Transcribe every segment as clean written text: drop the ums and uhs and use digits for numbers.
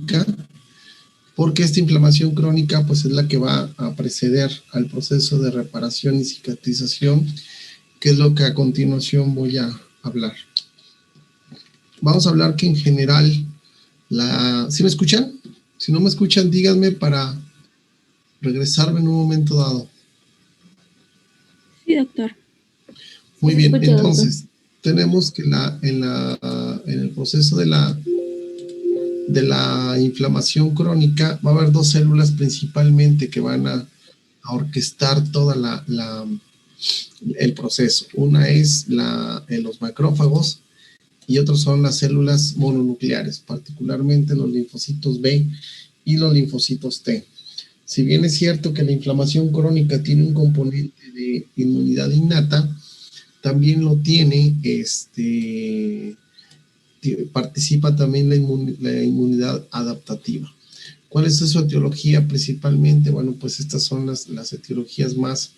crónica, porque esta inflamación crónica pues es la que va a preceder al proceso de reparación y cicatrización, que es lo que a continuación voy a hablar. Vamos a hablar que en general, ¿sí me escuchan? Si no me escuchan, díganme para regresarme en un momento dado. Sí, doctor. Muy bien, entonces, tenemos que en el proceso de la inflamación crónica va a haber dos células principalmente que van a orquestar toda el proceso. Una es los macrófagos y otras son las células mononucleares, particularmente los linfocitos B y los linfocitos T. Si bien es cierto que la inflamación crónica tiene un componente de inmunidad innata, también lo tiene, participa también la inmunidad adaptativa. ¿Cuál es su etiología principalmente? Bueno, pues estas son las etiologías más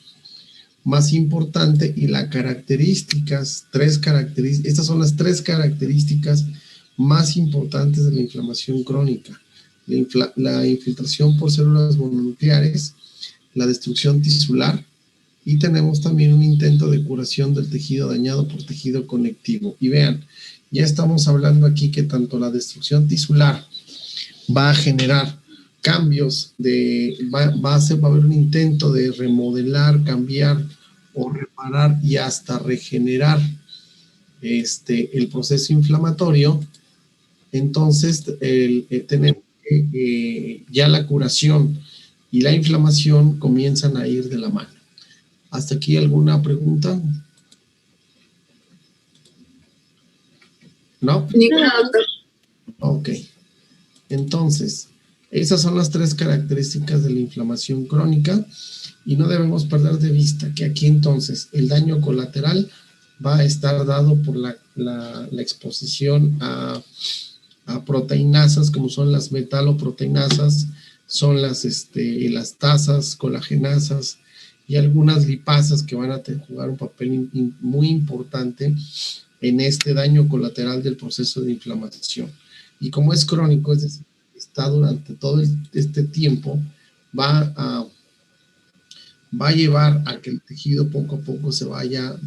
importantes y las características, estas son las tres características más importantes de la inflamación crónica. La infiltración por células mononucleares, la destrucción tisular, y tenemos también un intento de curación del tejido dañado por tejido conectivo. Y vean, ya estamos hablando aquí que tanto la destrucción tisular va a generar cambios, va a haber un intento de remodelar, cambiar o reparar y hasta regenerar el proceso inflamatorio. Entonces tenemos que ya la curación y la inflamación comienzan a ir de la mano. ¿Hasta aquí alguna pregunta? ¿No? Ninguna, doctor. Ok. Entonces, esas son las tres características de la inflamación crónica y no debemos perder de vista que aquí entonces el daño colateral va a estar dado por la exposición a proteinasas como son las metaloproteinasas, son las elastasas, colagenasas y algunas lipasas que van a jugar un papel muy importante en este daño colateral del proceso de inflamación. Y como es crónico, es decir, está durante todo este tiempo, va a llevar a que el tejido poco a poco se vaya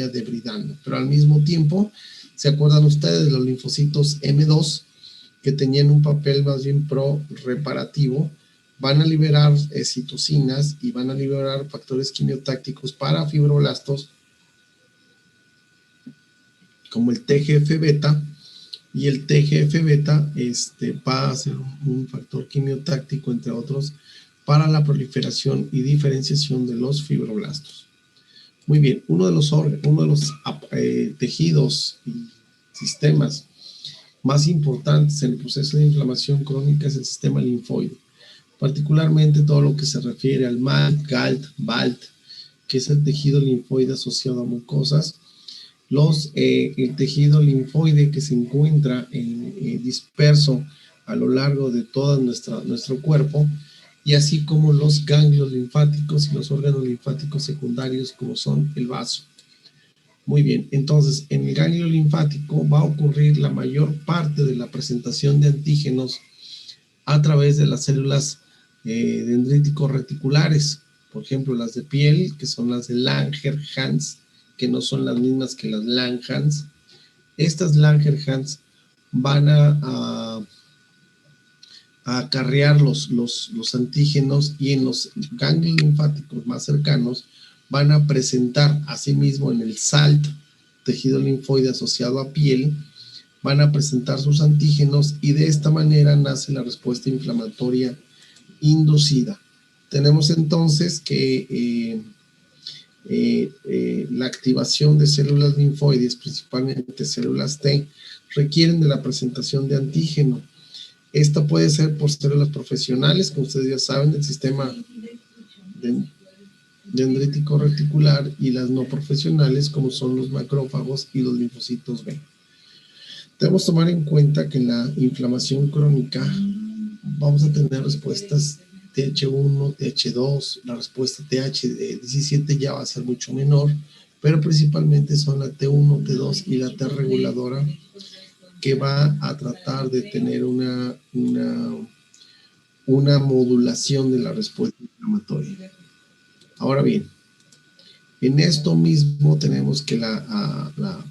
debridando. Pero al mismo tiempo, ¿se acuerdan ustedes de los linfocitos M2 que tenían un papel más bien pro-reparativo? Van a liberar citocinas y van a liberar factores quimiotácticos para fibroblastos, como el TGF-beta, y el TGF-beta va a ser un factor quimiotáctico, entre otros, para la proliferación y diferenciación de los fibroblastos. Muy bien, uno de los tejidos y sistemas más importantes en el proceso de inflamación crónica es el sistema linfoide, particularmente todo lo que se refiere al MALT, GALT, BALT, que es el tejido linfoide asociado a mucosas, el tejido linfoide que se encuentra disperso a lo largo de todo nuestro cuerpo, y así como los ganglios linfáticos y los órganos linfáticos secundarios como son el vaso. Muy bien, entonces en el ganglio linfático va a ocurrir la mayor parte de la presentación de antígenos a través de las células dendríticos reticulares, por ejemplo las de piel, que son las de Langerhans, que no son las mismas que las Langhans. Estas Langerhans van a acarrear los antígenos, y en los ganglios linfáticos más cercanos van a presentar, asimismo en el SALT, tejido linfoide asociado a piel, van a presentar sus antígenos, y de esta manera nace la respuesta inflamatoria inducida. Tenemos entonces que la activación de células linfoides, principalmente células T, requieren de la presentación de antígeno. Esta puede ser por células profesionales, como ustedes ya saben, del sistema dendrítico reticular, y las no profesionales, como son los macrófagos y los linfocitos B. Debemos tomar en cuenta que en la inflamación crónica vamos a tener respuestas TH1, TH2, la respuesta TH17 ya va a ser mucho menor, pero principalmente son la T1, T2 y la T reguladora, que va a tratar de tener una modulación de la respuesta inflamatoria. Ahora bien, en esto mismo tenemos que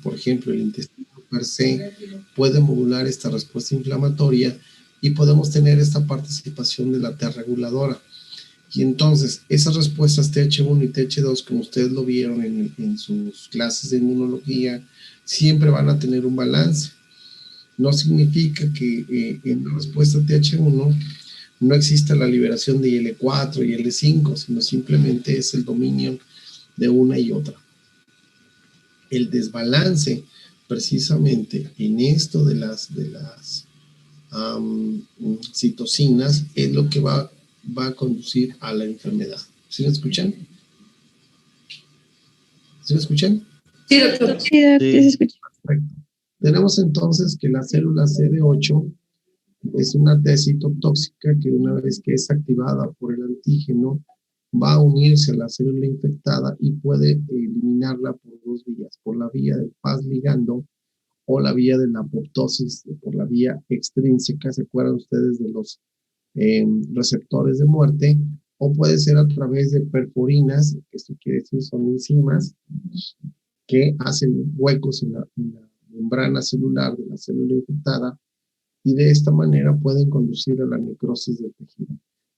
por ejemplo, el intestino per se puede modular esta respuesta inflamatoria y podemos tener esta participación de la T reguladora. Y entonces, esas respuestas TH1 y TH2, como ustedes lo vieron en sus clases de inmunología, siempre van a tener un balance. No significa que en la respuesta TH1 no exista la liberación de IL4 y L5, sino simplemente es el dominio de una y otra. El desbalance, precisamente en esto de las citocinas, es lo que va a conducir a la enfermedad. ¿Sí me escuchan? ¿Sí me escuchan? Sí, doctor. Sí, doctor, sí se escucha. Perfecto. Tenemos entonces que la célula CD8 es una T citotóxica que una vez que es activada por el antígeno va a unirse a la célula infectada y puede eliminarla por dos vías, por la vía del Fas ligando o la vía de la apoptosis, por la vía extrínseca. ¿Se acuerdan ustedes de los receptores de muerte? O puede ser a través de perforinas, que esto quiere decir son enzimas que hacen huecos en la membrana celular de la célula infectada y de esta manera pueden conducir a la necrosis del tejido.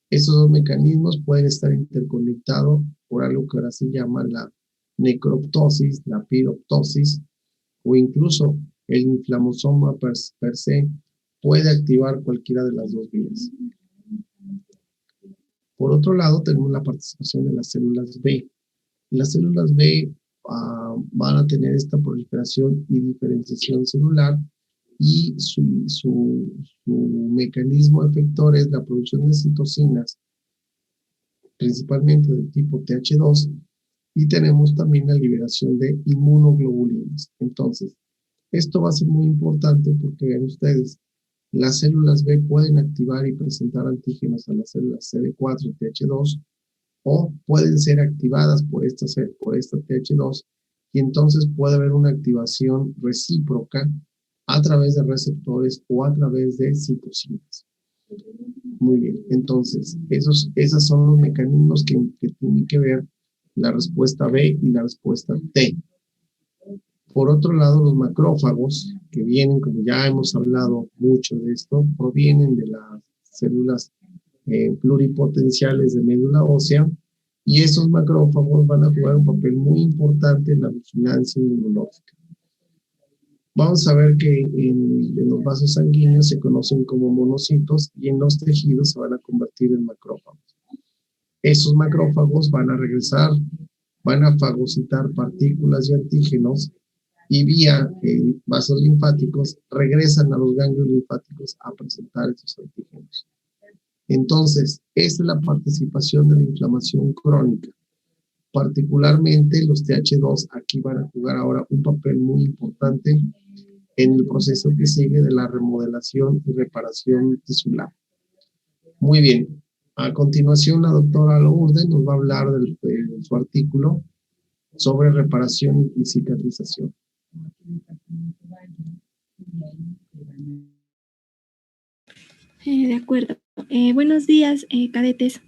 Estos dos mecanismos pueden estar interconectados por algo que ahora se llama la necroptosis, la piroptosis, o incluso el inflamosoma per se puede activar cualquiera de las dos vías. Por otro lado, tenemos la participación de las células B. Las células B van a tener esta proliferación y diferenciación celular y su mecanismo efector es la producción de citocinas, principalmente del tipo TH2, y tenemos también la liberación de inmunoglobulinas. Entonces, esto va a ser muy importante porque vean ustedes, las células B pueden activar y presentar antígenos a las células CD4 TH2 o pueden ser activadas por esta TH2 y entonces puede haber una activación recíproca a través de receptores o a través de citocinas. Muy bien, entonces esos son los mecanismos que tienen que ver la respuesta B y la respuesta T. Por otro lado, los macrófagos, que vienen, como ya hemos hablado mucho de esto, provienen de las células pluripotenciales de médula ósea, y esos macrófagos van a jugar un papel muy importante en la vigilancia inmunológica. Vamos a ver que en los vasos sanguíneos se conocen como monocitos y en los tejidos se van a convertir en macrófagos. Esos macrófagos van a regresar, van a fagocitar partículas y antígenos y vía vasos linfáticos regresan a los ganglios linfáticos a presentar esos antígenos. Entonces, esta es la participación de la inflamación crónica. Particularmente los TH2 aquí van a jugar ahora un papel muy importante en el proceso que sigue de la remodelación y reparación tisular. Muy bien. A continuación, la doctora Lourdes nos va a hablar de su artículo sobre reparación y cicatrización. De acuerdo. Buenos días, cadetes.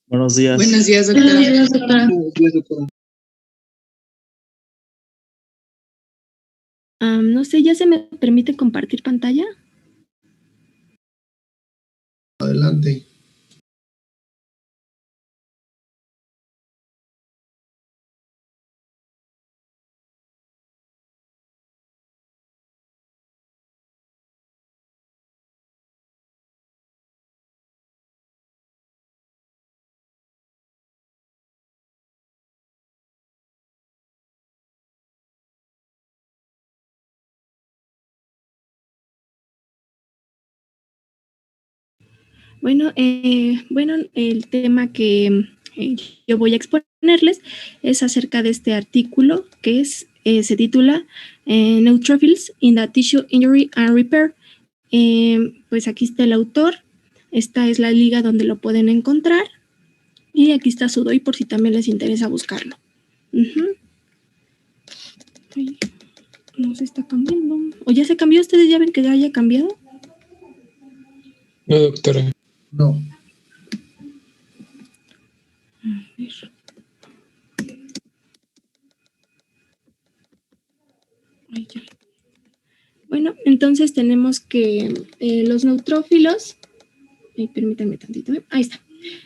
Buenos días. Buenos días, doctora. Buenos días, doctora. Buenos días, doctora. No sé, ¿ya se me permite compartir pantalla? Adelante. Bueno, el tema que yo voy a exponerles es acerca de este artículo que se titula Neutrophils in the Tissue Injury and Repair. Pues aquí está el autor, esta es la liga donde lo pueden encontrar y aquí está su DOI por si también les interesa buscarlo. No se está cambiando. ¿O ya se cambió? ¿Ustedes ya ven que ya haya cambiado? No, doctora. No. A ver. Ay, ya. Bueno, entonces tenemos que los neutrófilos, permítanme tantito, ahí está.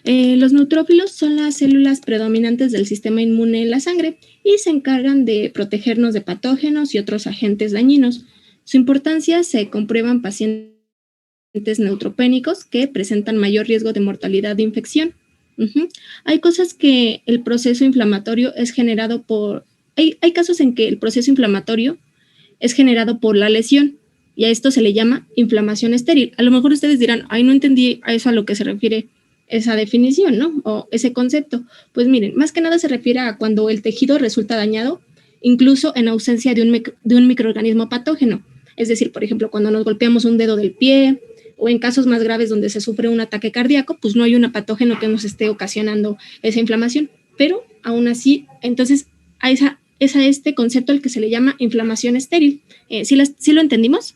Los neutrófilos son las células predominantes del sistema inmune en la sangre y se encargan de protegernos de patógenos y otros agentes dañinos. Su importancia se comprueba en pacientes neutropénicos que presentan mayor riesgo de mortalidad de infección. Hay cosas que el proceso inflamatorio es generado por... Hay casos en que el proceso inflamatorio es generado por la lesión y a esto se le llama inflamación estéril. A lo mejor ustedes dirán, ay, no entendí a eso a lo que se refiere esa definición, ¿no? O ese concepto. Pues miren, más que nada se refiere a cuando el tejido resulta dañado, incluso en ausencia de un microorganismo patógeno. Es decir, por ejemplo, cuando nos golpeamos un dedo del pie o en casos más graves donde se sufre un ataque cardíaco, pues no hay un patógeno que nos esté ocasionando esa inflamación. Pero aún así, entonces, es a este concepto al que se le llama inflamación estéril. ¿Sí lo entendimos?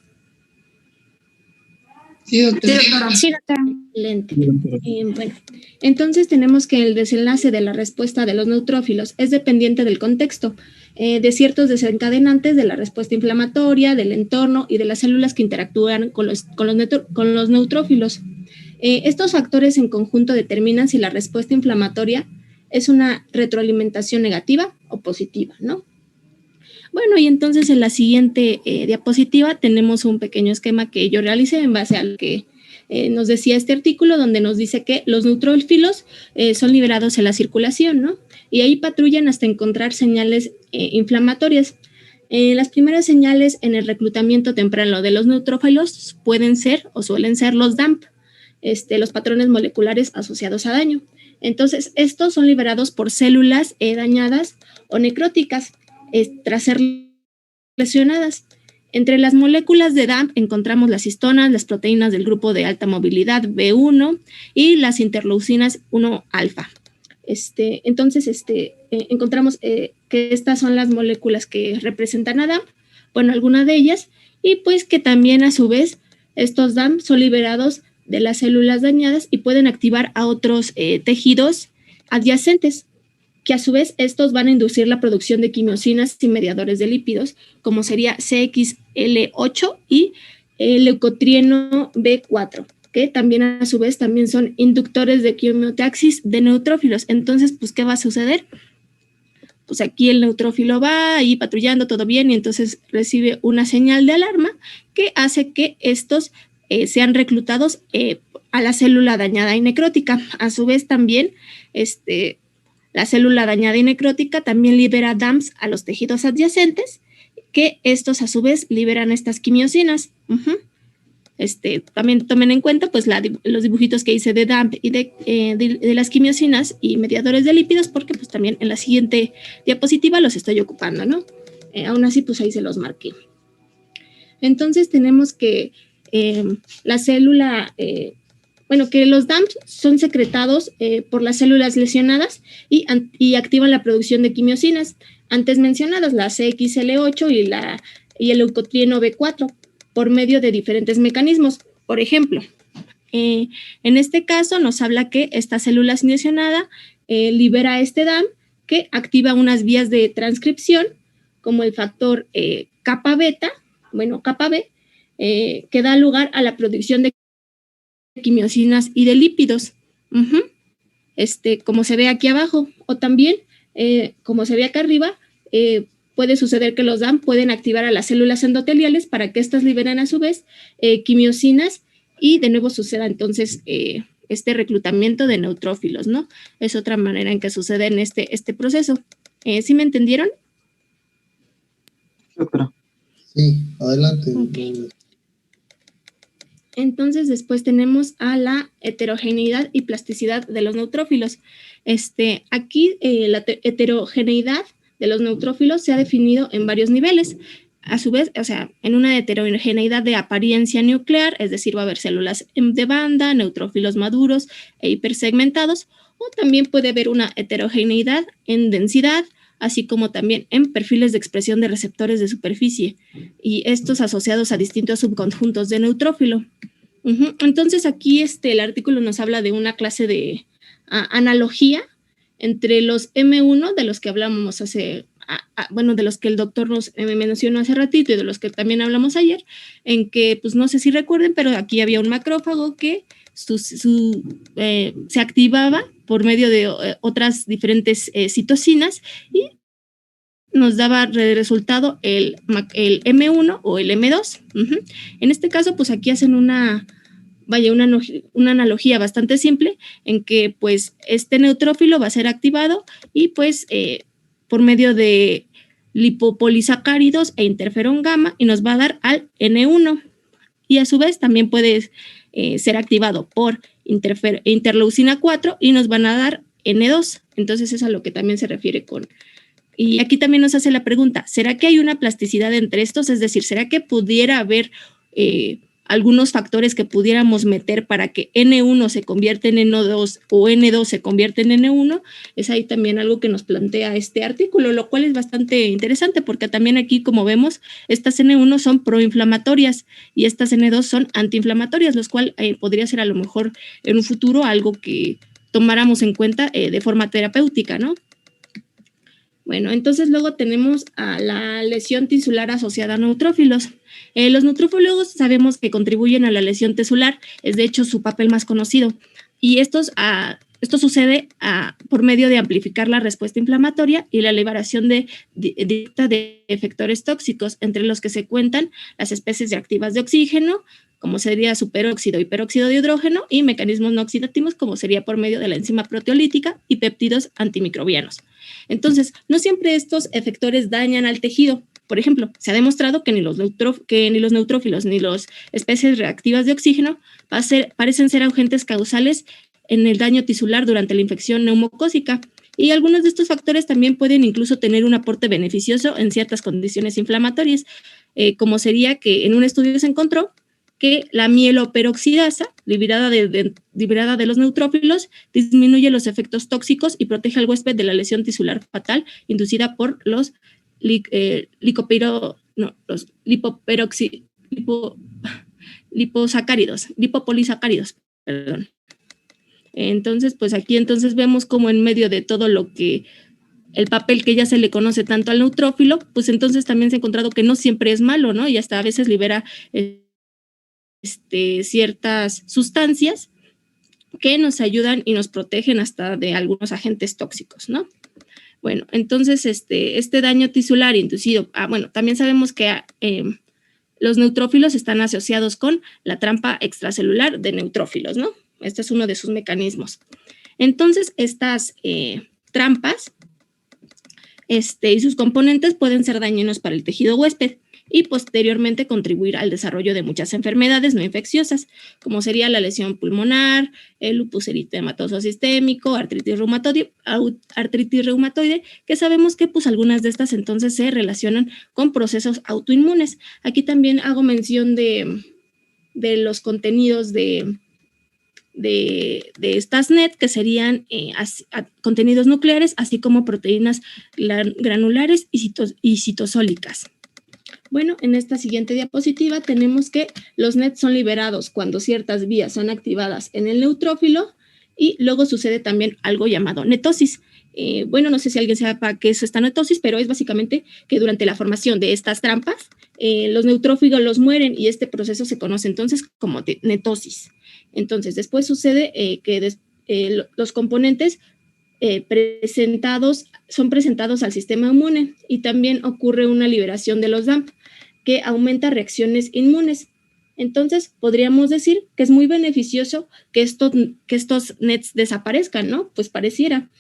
Sí, doctora. Sí, doctora. Excelente. Bueno, entonces tenemos que el desenlace de la respuesta de los neutrófilos es dependiente del contexto, de ciertos desencadenantes de la respuesta inflamatoria, del entorno y de las células que interactúan con los neutrófilos. Estos factores en conjunto determinan si la respuesta inflamatoria es una retroalimentación negativa o positiva, ¿no? Bueno, y entonces en la siguiente diapositiva tenemos un pequeño esquema que yo realicé en base al que nos decía este artículo, donde nos dice que los neutrófilos son liberados en la circulación, ¿no? Y ahí patrullan hasta encontrar señales inflamatorias. Las primeras señales en el reclutamiento temprano de los neutrófilos pueden ser o suelen ser los DAMP, los patrones moleculares asociados a daño. Entonces, estos son liberados por células dañadas o necróticas tras ser lesionadas. Entre las moléculas de DAMP encontramos las histonas, las proteínas del grupo de alta movilidad B1 y las interleucinas 1-alfa. Entonces, encontramos que estas son las moléculas que representan a DAMP, bueno, algunas de ellas, y pues que también a su vez estos DAMP son liberados de las células dañadas y pueden activar a otros tejidos adyacentes, que a su vez estos van a inducir la producción de quimiosinas y mediadores de lípidos, como sería CXL8 y leucotrieno B4, que también a su vez también son inductores de quimiotaxis de neutrófilos. Entonces, pues, ¿qué va a suceder? Pues aquí el neutrófilo va ahí patrullando, todo bien, y entonces recibe una señal de alarma que hace que estos sean reclutados a la célula dañada y necrótica. A su vez también, la célula dañada y necrótica también libera DAMPs a los tejidos adyacentes, que estos a su vez liberan estas quimiosinas. También tomen en cuenta pues los dibujitos que hice de DAMP y de las quimiosinas y mediadores de lípidos, porque pues también en la siguiente diapositiva los estoy ocupando, ¿no? Aún así pues ahí se los marqué. Entonces tenemos que la célula... que los DAMPs son secretados por las células lesionadas y activan la producción de quimiosinas antes mencionadas, la CXL8 y el leucotrieno B4, por medio de diferentes mecanismos. Por ejemplo, en este caso nos habla que esta célula lesionada libera este DAMP que activa unas vías de transcripción como el factor kappa beta, kappa B, que da lugar a la producción de quimiosinas y de lípidos, como se ve aquí abajo, o también, como se ve acá arriba, puede suceder que los DAMP pueden activar a las células endoteliales para que éstas liberen a su vez quimiosinas y de nuevo suceda entonces este reclutamiento de neutrófilos, ¿no? Es otra manera en que sucede en este proceso. ¿Sí me entendieron? Sí, adelante. Okay. Entonces, después tenemos a la heterogeneidad y plasticidad de los neutrófilos. Aquí la heterogeneidad de los neutrófilos se ha definido en varios niveles. A su vez, en una heterogeneidad de apariencia nuclear, es decir, va a haber células de banda, neutrófilos maduros e hipersegmentados, o también puede haber una heterogeneidad en densidad, así como también en perfiles de expresión de receptores de superficie, y estos asociados a distintos subconjuntos de neutrófilo. Entonces aquí el artículo nos habla de una clase de analogía entre los M1, de los que hablamos de los que el doctor nos mencionó hace ratito y de los que también hablamos ayer, en que, pues no sé si recuerden, pero aquí había un macrófago que se activaba por medio de otras diferentes citocinas y nos daba de resultado el M1 o el M2. En este caso, pues aquí hacen una analogía bastante simple en que pues este neutrófilo va a ser activado y pues por medio de lipopolisacáridos e interferón gamma y nos va a dar al N1 y a su vez también puede ser activado por interleucina 4 y nos van a dar N2. Entonces es a lo que también se refiere con... Y aquí también nos hace la pregunta, ¿será que hay una plasticidad entre estos? Es decir, ¿será que pudiera haber algunos factores que pudiéramos meter para que N1 se convierta en N2 o N2 se convierta en N1? Es ahí también algo que nos plantea este artículo, lo cual es bastante interesante porque también aquí, como vemos, estas N1 son proinflamatorias y estas N2 son antiinflamatorias, los cuales podría ser a lo mejor en un futuro algo que tomáramos en cuenta de forma terapéutica, ¿no? Bueno, entonces luego tenemos a la lesión tisular asociada a neutrófilos. Los neutrófilos sabemos que contribuyen a la lesión tisular, es de hecho su papel más conocido. Y esto sucede por medio de amplificar la respuesta inflamatoria y la liberación directa de efectores tóxicos, entre los que se cuentan las especies reactivas de oxígeno, como sería superóxido y peróxido de hidrógeno, y mecanismos no oxidativos, como sería por medio de la enzima proteolítica y péptidos antimicrobianos. Entonces, no siempre estos efectores dañan al tejido. Por ejemplo, se ha demostrado que ni los neutrófilos ni las especies reactivas de oxígeno parecen ser agentes causales en el daño tisular durante la infección neumocócica. Y algunos de estos factores también pueden incluso tener un aporte beneficioso en ciertas condiciones inflamatorias, como sería que en un estudio se encontró que la mieloperoxidasa, liberada de los neutrófilos, disminuye los efectos tóxicos y protege al huésped de la lesión tisular fatal inducida por los lipopolisacáridos, perdón. Entonces, pues aquí vemos como en medio de todo lo que el papel que ya se le conoce tanto al neutrófilo, pues entonces también se ha encontrado que no siempre es malo, ¿no? Y hasta a veces libera ciertas sustancias que nos ayudan y nos protegen hasta de algunos agentes tóxicos, ¿no? Bueno, entonces este daño tisular inducido, también sabemos que los neutrófilos están asociados con la trampa extracelular de neutrófilos, ¿no? Este es uno de sus mecanismos. Entonces, estas trampas y sus componentes pueden ser dañinos para el tejido huésped y posteriormente contribuir al desarrollo de muchas enfermedades no infecciosas, como sería la lesión pulmonar, el lupus eritematoso sistémico, artritis reumatoide, que sabemos que pues algunas de estas entonces se relacionan con procesos autoinmunes. Aquí también hago mención de los contenidos de estas NET, que serían contenidos nucleares, así como proteínas granulares y citosólicas. Bueno, en esta siguiente diapositiva tenemos que los NET son liberados cuando ciertas vías son activadas en el neutrófilo y luego sucede también algo llamado netosis. No sé si alguien sepa qué es esta netosis, pero es básicamente que durante la formación de estas trampas, los neutrófilos mueren y este proceso se conoce entonces como netosis. Entonces, después sucede que los componentes son presentados al sistema inmune y también ocurre una liberación de los DAMP que aumenta reacciones inmunes. Entonces, podríamos decir que es muy beneficioso que estos NETs desaparezcan, ¿no? Pues pareciera.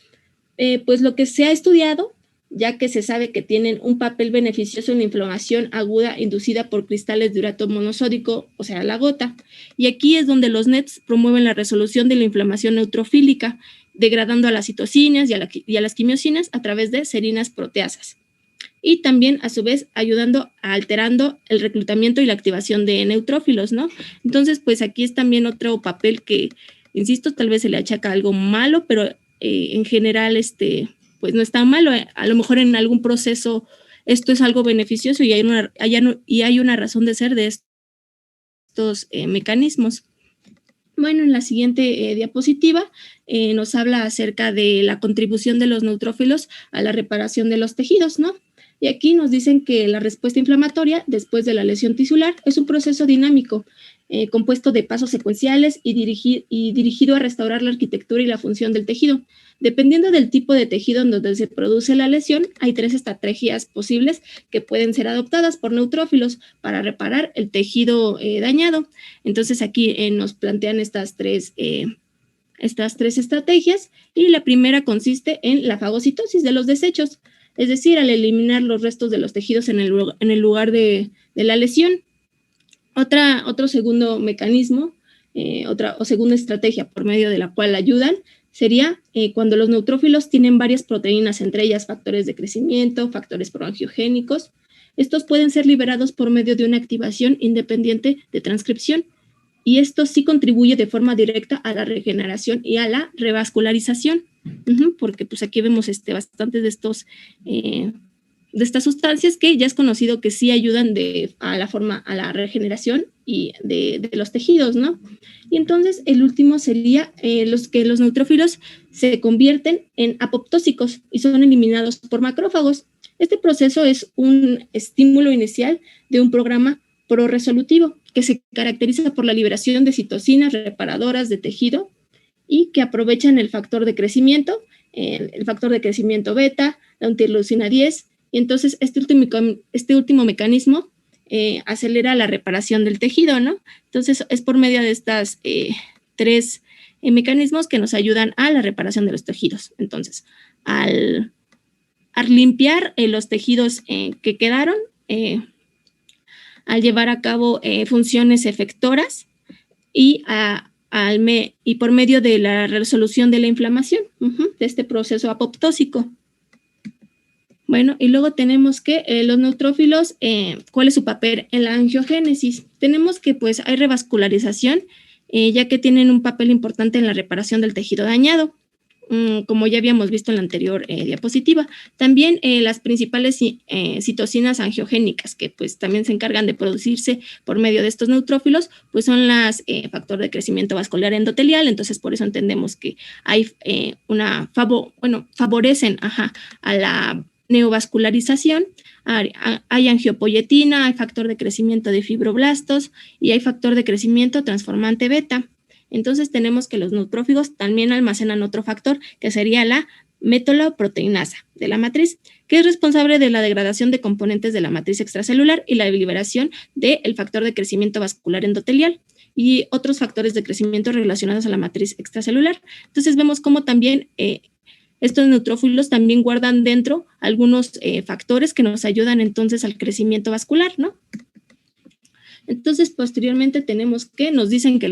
Pues lo que se ha estudiado, ya que se sabe que tienen un papel beneficioso en la inflamación aguda inducida por cristales de urato monosódico, o sea, la gota. Y aquí es donde los NETs promueven la resolución de la inflamación neutrofílica, degradando a las citocinas y a las quimiosinas a través de serinas proteasas. Y también, a su vez, alterando el reclutamiento y la activación de neutrófilos, ¿no? Entonces, pues aquí es también otro papel que, insisto, tal vez se le achaca algo malo, pero en general pues no está malo. A lo mejor en algún proceso esto es algo beneficioso y hay una razón de ser de estos mecanismos. Bueno, en la siguiente diapositiva nos habla acerca de la contribución de los neutrófilos a la reparación de los tejidos, ¿no? Y aquí nos dicen que la respuesta inflamatoria después de la lesión tisular es un proceso dinámico, compuesto de pasos secuenciales y dirigido a restaurar la arquitectura y la función del tejido. Dependiendo del tipo de tejido en donde se produce la lesión, hay 3 estrategias posibles que pueden ser adoptadas por neutrófilos para reparar el tejido dañado. Entonces aquí nos plantean estas tres estrategias, y la primera consiste en la fagocitosis de los desechos, es decir, al eliminar los restos de los tejidos en el lugar de la lesión. Otro segundo mecanismo, segunda estrategia por medio de la cual ayudan, sería cuando los neutrófilos tienen varias proteínas, entre ellas factores de crecimiento, factores proangiogénicos. Estos pueden ser liberados por medio de una activación independiente de transcripción, y esto sí contribuye de forma directa a la regeneración y a la revascularización, porque pues aquí vemos bastantes de estas sustancias que ya es conocido que sí ayudan a la regeneración y de los tejidos, ¿no? Y entonces el último sería que los neutrófilos se convierten en apoptósicos y son eliminados por macrófagos. Este proceso es un estímulo inicial de un programa proresolutivo que se caracteriza por la liberación de citocinas reparadoras de tejido y que aprovechan el factor de crecimiento beta, la interleucina 10, y entonces este último mecanismo acelera la reparación del tejido, ¿no? Entonces es por medio de estas 3 mecanismos que nos ayudan a la reparación de los tejidos. Entonces, al limpiar los tejidos que quedaron, al llevar a cabo funciones efectoras y por medio de la resolución de la inflamación, de este proceso apoptósico. Bueno, y luego tenemos que los neutrófilos, ¿cuál es su papel en la angiogénesis? Tenemos que pues hay revascularización, ya que tienen un papel importante en la reparación del tejido dañado, como ya habíamos visto en la anterior diapositiva. También las principales citocinas angiogénicas, que pues también se encargan de producirse por medio de estos neutrófilos, pues son las factor de crecimiento vascular endotelial. Entonces por eso entendemos que hay favorecen a la neovascularización. Hay angiopoyetina, hay factor de crecimiento de fibroblastos y hay factor de crecimiento transformante beta. Entonces tenemos que los neutrófilos también almacenan otro factor, que sería la metaloproteinasa de la matriz, que es responsable de la degradación de componentes de la matriz extracelular y la liberación del factor de crecimiento vascular endotelial y otros factores de crecimiento relacionados a la matriz extracelular. Entonces vemos cómo también estos neutrófilos también guardan dentro algunos factores que nos ayudan entonces al crecimiento vascular, ¿no? Entonces, posteriormente tenemos que nos dicen que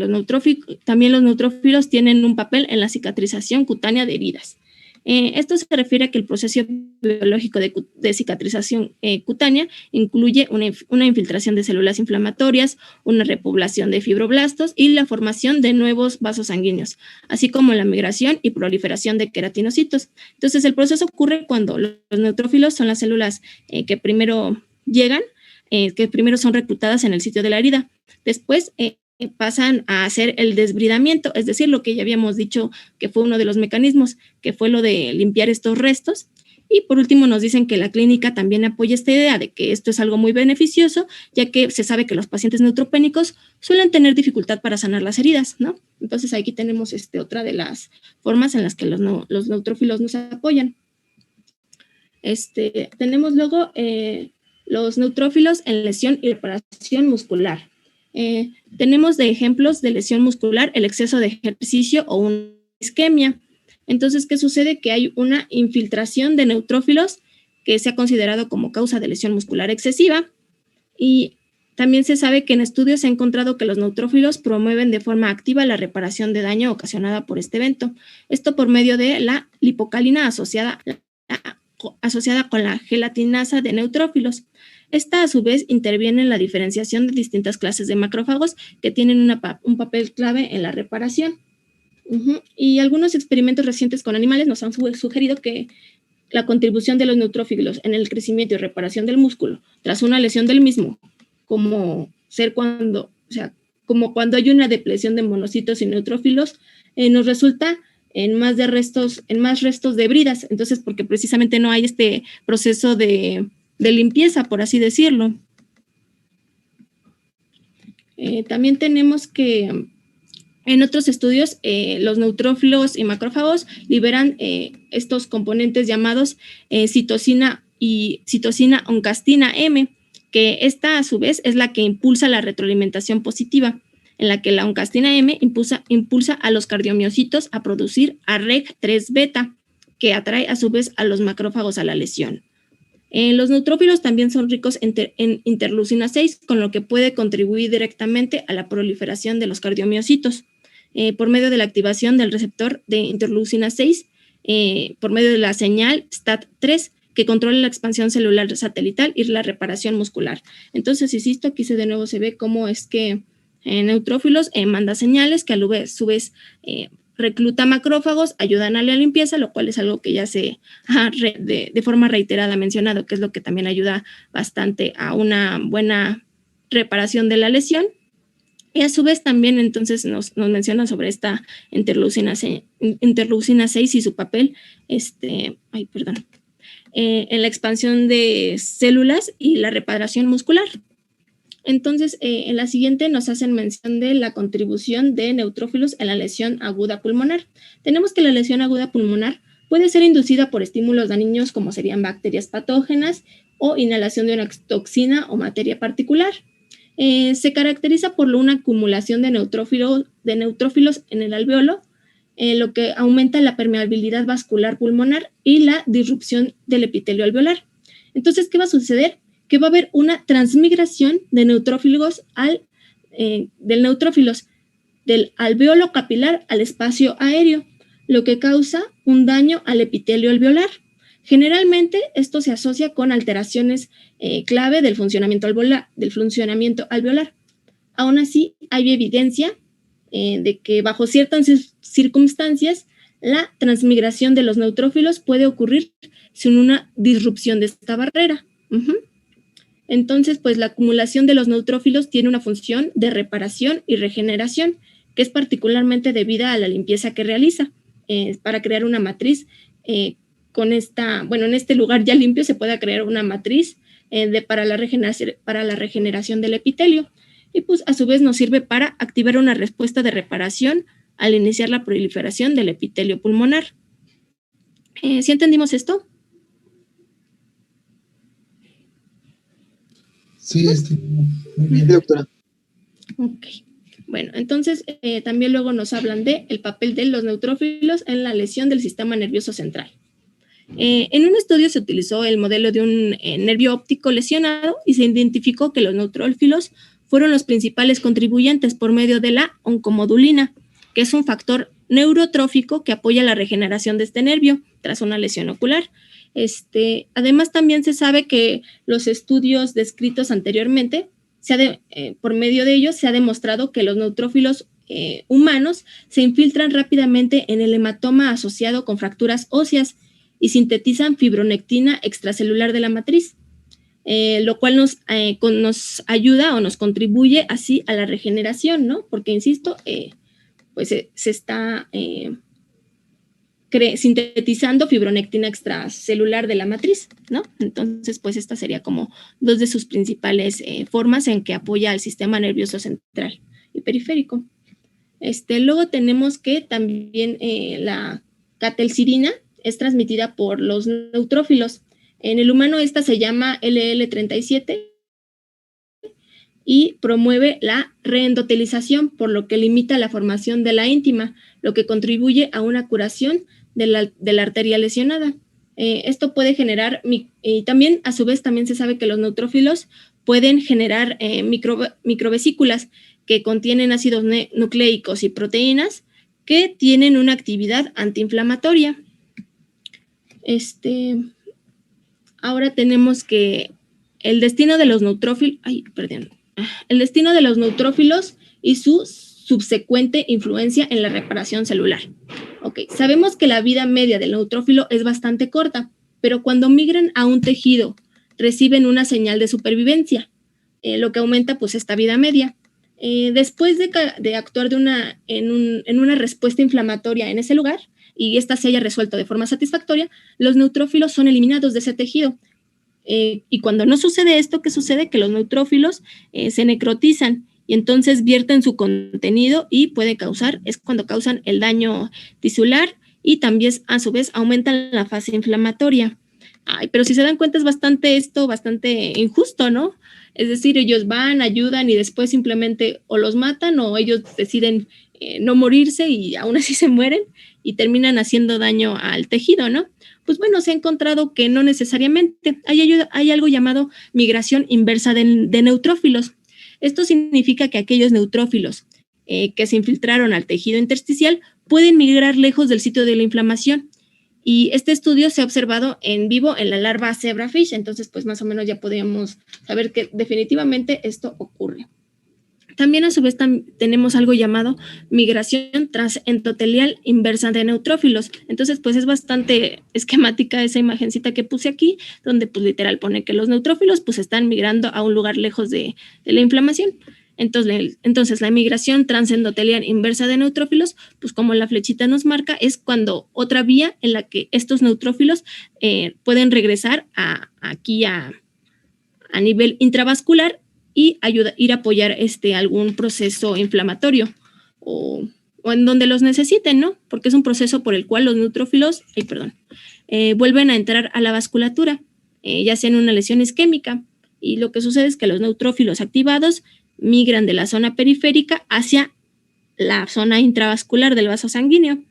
también los neutrófilos tienen un papel en la cicatrización cutánea de heridas. Esto se refiere a que el proceso biológico de cicatrización cutánea incluye una infiltración de células inflamatorias, una repoblación de fibroblastos y la formación de nuevos vasos sanguíneos, así como la migración y proliferación de queratinocitos. Entonces, el proceso ocurre cuando los neutrófilos son las células que primero llegan, que primero son reclutadas en el sitio de la herida. Después pasan a hacer el desbridamiento, es decir, lo que ya habíamos dicho que fue uno de los mecanismos, que fue lo de limpiar estos restos. Y por último nos dicen que la clínica también apoya esta idea de que esto es algo muy beneficioso, ya que se sabe que los pacientes neutropénicos suelen tener dificultad para sanar las heridas, ¿no? Entonces aquí tenemos otra de las formas en las que los neutrófilos nos apoyan. Tenemos luego los neutrófilos en lesión y reparación muscular. Tenemos de ejemplos de lesión muscular el exceso de ejercicio o una isquemia. Entonces, ¿qué sucede? Que hay una infiltración de neutrófilos que se ha considerado como causa de lesión muscular excesiva, y también se sabe que en estudios se ha encontrado que los neutrófilos promueven de forma activa la reparación de daño ocasionada por este evento. Esto por medio de la lipocalina asociada con la gelatinasa de neutrófilos. Esta, a su vez, interviene en la diferenciación de distintas clases de macrófagos que tienen un papel clave en la reparación. Y algunos experimentos recientes con animales nos han sugerido que la contribución de los neutrófilos en el crecimiento y reparación del músculo tras una lesión del mismo, como cuando hay una depresión de monocitos y neutrófilos, nos resulta en más restos de bridas, entonces porque precisamente no hay este proceso de limpieza, por así decirlo. También tenemos que en otros estudios los neutrófilos y macrófagos liberan estos componentes llamados citosina y citosina oncastina M, que esta a su vez es la que impulsa la retroalimentación positiva, en la que la oncastina M impulsa a los cardiomiocitos a producir a REG3 beta, que atrae a su vez a los macrófagos a la lesión. Los neutrófilos también son ricos en interleucina 6, con lo que puede contribuir directamente a la proliferación de los cardiomiocitos por medio de la activación del receptor de interleucina 6, por medio de la señal STAT3, que controla la expansión celular satelital y la reparación muscular. Entonces, insisto, aquí de nuevo se ve cómo es que neutrófilos manda señales que a su vez recluta macrófagos, ayudan a la limpieza, lo cual es algo que ya se de forma reiterada ha mencionado, que es lo que también ayuda bastante a una buena reparación de la lesión. Y a su vez también entonces nos menciona sobre esta interleucina 6 y su papel en la expansión de células y la reparación muscular. Entonces, en la siguiente nos hacen mención de la contribución de neutrófilos en la lesión aguda pulmonar. Tenemos que la lesión aguda pulmonar puede ser inducida por estímulos dañinos como serían bacterias patógenas o inhalación de una toxina o materia particular. Se caracteriza por una acumulación de neutrófilos en el alveolo, lo que aumenta la permeabilidad vascular pulmonar y la disrupción del epitelio alveolar. Entonces, ¿qué va a suceder? Que va a haber una transmigración de neutrófilos del alveolo capilar al espacio aéreo, lo que causa un daño al epitelio alveolar. Generalmente esto se asocia con alteraciones clave del funcionamiento alveolar. Aún así, hay evidencia de que bajo ciertas circunstancias la transmigración de los neutrófilos puede ocurrir sin una disrupción de esta barrera. Entonces, pues la acumulación de los neutrófilos tiene una función de reparación y regeneración, que es particularmente debida a la limpieza que realiza para crear una matriz. En este lugar ya limpio se puede crear una matriz para la regeneración del epitelio. Y pues a su vez nos sirve para activar una respuesta de reparación al iniciar la proliferación del epitelio pulmonar. ¿Sí entendimos esto? Sí, muy bien, doctora. Ok. Bueno, entonces también luego nos hablan del papel de los neutrófilos en la lesión del sistema nervioso central. En un estudio se utilizó el modelo de un nervio óptico lesionado y se identificó que los neutrófilos fueron los principales contribuyentes por medio de la oncomodulina, que es un factor neurotrófico que apoya la regeneración de este nervio tras una lesión ocular. Además, también se sabe que los estudios descritos anteriormente, por medio de ellos, se ha demostrado que los neutrófilos humanos se infiltran rápidamente en el hematoma asociado con fracturas óseas y sintetizan fibronectina extracelular de la matriz, lo cual nos ayuda o nos contribuye así a la regeneración, ¿no? Porque, insisto, pues se está sintetizando fibronectina extracelular de la matriz, ¿no? Entonces, pues esta sería como dos de sus principales formas en que apoya al sistema nervioso central y periférico. Luego tenemos que también la catelcidina es transmitida por los neutrófilos. En el humano esta se llama LL37 y promueve la reendotelización, por lo que limita la formación de la íntima, lo que contribuye a una curación de la arteria lesionada. Esto puede generar, y también a su vez también se sabe que los neutrófilos pueden generar microvesículas que contienen ácidos nucleicos y proteínas que tienen una actividad antiinflamatoria. Ahora tenemos que el destino de los neutrófilos y su subsecuente influencia en la reparación celular. Ok, sabemos que la vida media del neutrófilo es bastante corta, pero cuando migran a un tejido reciben una señal de supervivencia, lo que aumenta pues esta vida media. Después de actuar en una respuesta inflamatoria en ese lugar y esta se haya resuelto de forma satisfactoria, los neutrófilos son eliminados de ese tejido. Y cuando no sucede esto, ¿qué sucede? Que los neutrófilos se necrotizan y entonces vierten su contenido y es cuando causan el daño tisular y también a su vez aumentan la fase inflamatoria. Pero si se dan cuenta es bastante injusto, ¿no? Es decir, ellos van, ayudan y después simplemente o los matan o ellos deciden no morirse y aún así se mueren y terminan haciendo daño al tejido, ¿no? Pues bueno, se ha encontrado que no necesariamente. Hay algo llamado migración inversa de neutrófilos. Esto significa que aquellos neutrófilos que se infiltraron al tejido intersticial pueden migrar lejos del sitio de la inflamación. Y este estudio se ha observado en vivo en la larva zebrafish, entonces pues más o menos ya podríamos saber que definitivamente esto ocurre. También a su vez tenemos algo llamado migración transendotelial inversa de neutrófilos. Entonces pues es bastante esquemática esa imagencita que puse aquí, donde pues literal pone que los neutrófilos pues están migrando a un lugar lejos de la inflamación. Entonces, la migración transendotelial inversa de neutrófilos, pues como la flechita nos marca, es cuando otra vía en la que estos neutrófilos pueden regresar aquí a nivel intravascular y ir a apoyar algún proceso inflamatorio o en donde los necesiten, ¿no? Porque es un proceso por el cual los neutrófilos, vuelven a entrar a la vasculatura, ya sea en una lesión isquémica. Y lo que sucede es que los neutrófilos activados migran de la zona periférica hacia la zona intravascular del vaso sanguíneo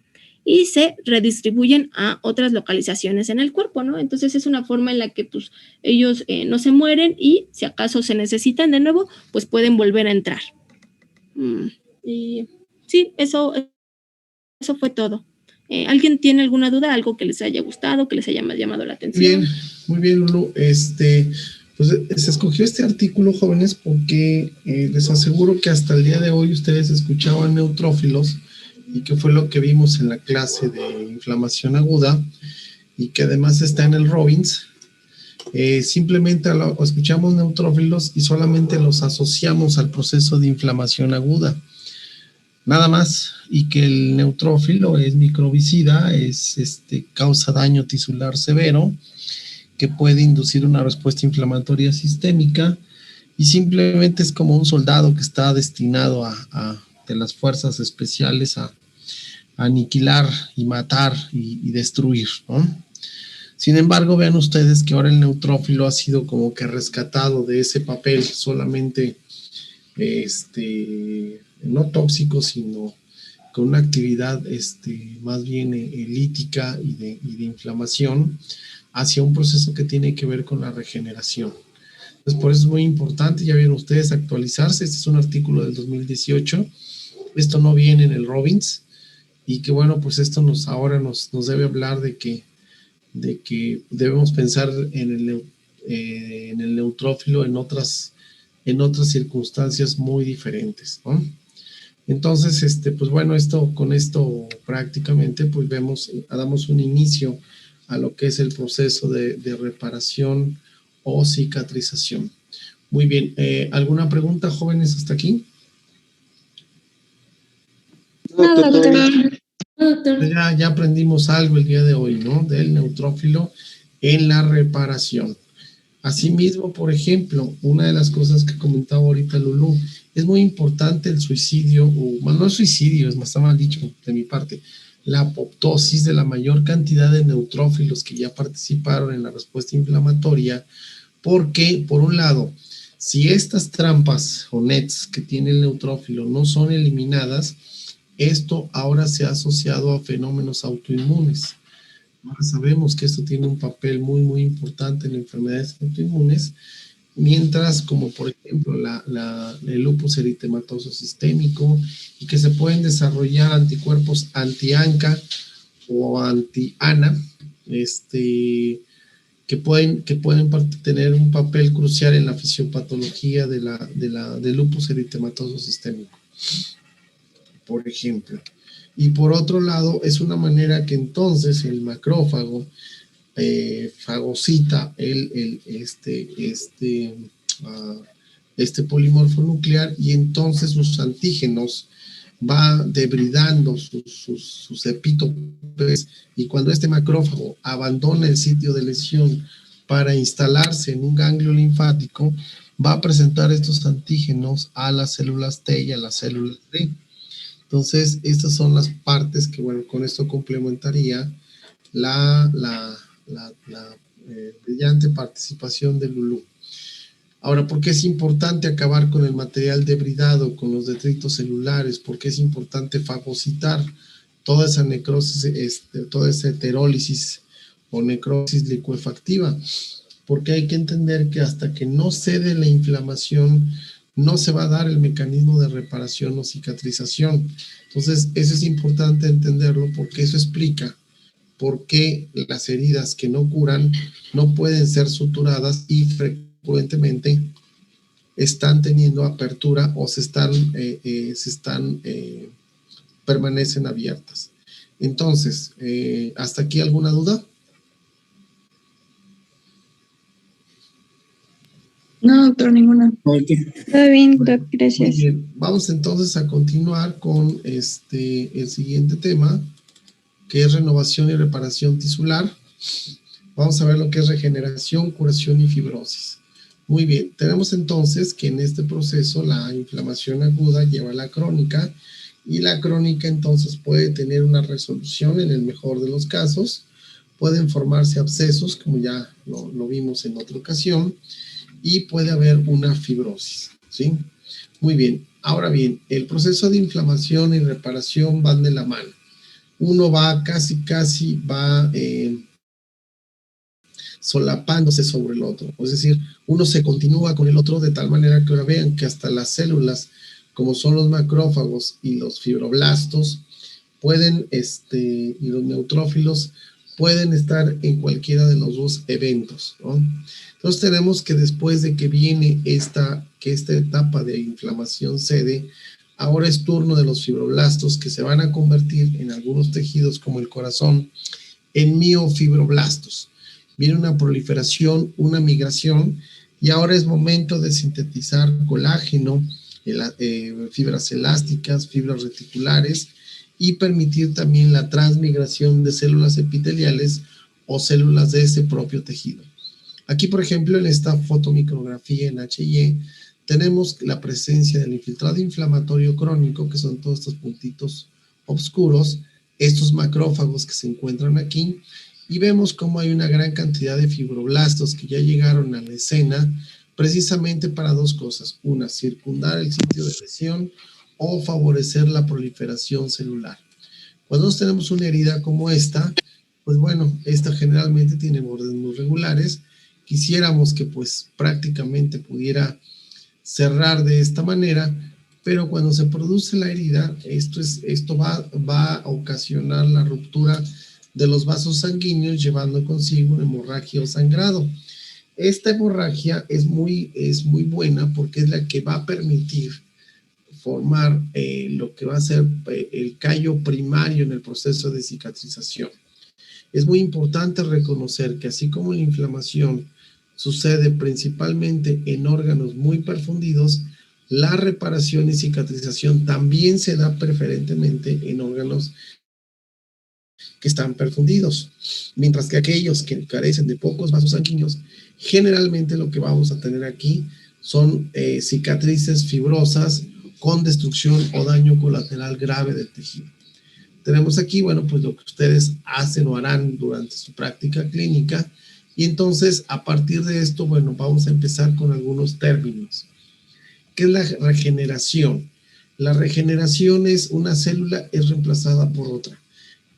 y se redistribuyen a otras localizaciones en el cuerpo, ¿no? Entonces es una forma en la que pues, ellos no se mueren y si acaso se necesitan de nuevo, pues pueden volver a entrar. Y sí, eso fue todo. ¿Alguien tiene alguna duda? ¿Algo que les haya gustado, que les haya llamado la atención? Muy bien, Lulu. Pues se escogió este artículo, jóvenes, porque les aseguro que hasta el día de hoy ustedes escuchaban neutrófilos y que fue lo que vimos en la clase de inflamación aguda y que además está en el Robbins. Simplemente escuchamos neutrófilos y solamente los asociamos al proceso de inflamación aguda. Nada más, y que el neutrófilo es microbicida, causa daño tisular severo, que puede inducir una respuesta inflamatoria sistémica y simplemente es como un soldado que está destinado de las fuerzas especiales a aniquilar y matar y destruir, ¿no? Sin embargo, vean ustedes que ahora el neutrófilo ha sido como que rescatado de ese papel solamente no tóxico, sino con una actividad más bien lítica y de inflamación hacia un proceso que tiene que ver con la regeneración. Entonces, por eso es muy importante, ya vieron ustedes, actualizarse. Este es un artículo del 2018, esto no viene en el Robbins, y que bueno, pues esto ahora nos debe hablar de que debemos pensar en el neutrófilo en otras circunstancias muy diferentes, ¿no? Entonces, pues bueno, con esto prácticamente pues damos un inicio a lo que es el proceso de reparación o cicatrización. Muy bien, ¿alguna pregunta, jóvenes, hasta aquí? No, doctor. Ya aprendimos algo el día de hoy, ¿no? Del neutrófilo en la reparación. Asimismo, por ejemplo, una de las cosas que comentaba ahorita Lulú, es muy importante el suicidio, no es suicidio, está mal dicho de mi parte, la apoptosis de la mayor cantidad de neutrófilos que ya participaron en la respuesta inflamatoria, porque, por un lado, si estas trampas o nets que tiene el neutrófilo no son eliminadas, esto ahora se ha asociado a fenómenos autoinmunes. Ahora sabemos que esto tiene un papel muy, muy importante en enfermedades autoinmunes, mientras como por ejemplo el lupus eritematoso sistémico, y que se pueden desarrollar anticuerpos anti-ANCA o anti-ANA, que pueden tener un papel crucial en la fisiopatología del lupus eritematoso sistémico, por ejemplo. Y por otro lado, es una manera que entonces el macrófago fagocita este polimorfo nuclear, y entonces sus antígenos va debridando sus epítopes, y cuando este macrófago abandona el sitio de lesión para instalarse en un ganglio linfático, va a presentar estos antígenos a las células T y a las células D. Entonces, estas son las partes que, bueno, con esto complementaría la brillante participación de Lulú. Ahora, ¿por qué es importante acabar con el material debridado, con los detritos celulares? ¿Por qué es importante fagocitar toda esa necrosis, toda esa heterólisis o necrosis licuefactiva? Porque hay que entender que hasta que no cede la inflamación, no se va a dar el mecanismo de reparación o cicatrización. Entonces, eso es importante entenderlo, porque eso explica por qué las heridas que no curan no pueden ser suturadas y frecuentemente están teniendo apertura o permanecen abiertas. Entonces, ¿hasta aquí alguna duda? No, doctor, ninguna. Está bien, doctor, gracias. Muy bien, vamos entonces a continuar con el siguiente tema, que es renovación y reparación tisular. Vamos a ver lo que es regeneración, curación y fibrosis. Muy bien, tenemos entonces que en este proceso la inflamación aguda lleva a la crónica, y la crónica entonces puede tener una resolución en el mejor de los casos, pueden formarse abscesos, como ya lo vimos en otra ocasión, y puede haber una fibrosis, ¿sí? Muy bien, ahora bien, el proceso de inflamación y reparación van de la mano. Uno va casi va solapándose sobre el otro, es decir, uno se continúa con el otro de tal manera que ahora vean que hasta las células, como son los macrófagos y los fibroblastos, pueden, y los neutrófilos, pueden estar en cualquiera de los dos eventos, ¿no? Entonces tenemos que después de que viene esta etapa de inflamación cede, ahora es turno de los fibroblastos, que se van a convertir en algunos tejidos como el corazón en miofibroblastos. Viene una proliferación, una migración, y ahora es momento de sintetizar colágeno, fibras elásticas, fibras reticulares, y permitir también la transmigración de células epiteliales o células de ese propio tejido. Aquí, por ejemplo, en esta fotomicrografía en HIE, tenemos la presencia del infiltrado inflamatorio crónico, que son todos estos puntitos oscuros, estos macrófagos que se encuentran aquí, y vemos cómo hay una gran cantidad de fibroblastos que ya llegaron a la escena, precisamente para dos cosas: una, circundar el sitio de lesión, o favorecer la proliferación celular. Cuando tenemos una herida como esta, pues bueno, esta generalmente tiene bordes muy regulares. Quisiéramos que pues prácticamente pudiera cerrar de esta manera, pero cuando se produce la herida, esto va a ocasionar la ruptura de los vasos sanguíneos, llevando consigo una hemorragia o sangrado. Esta hemorragia es muy buena, porque es la que va a permitir formar lo que va a ser el callo primario en el proceso de cicatrización. Es muy importante reconocer que así como la inflamación sucede principalmente en órganos muy perfundidos, la reparación y cicatrización también se da preferentemente en órganos que están perfundidos, mientras que aquellos que carecen de pocos vasos sanguíneos, generalmente lo que vamos a tener aquí son cicatrices fibrosas con destrucción o daño colateral grave del tejido. Tenemos aquí, bueno, pues lo que ustedes hacen o harán durante su práctica clínica, y entonces a partir de esto, bueno, vamos a empezar con algunos términos. ¿Qué es la regeneración? La regeneración es una célula es reemplazada por otra.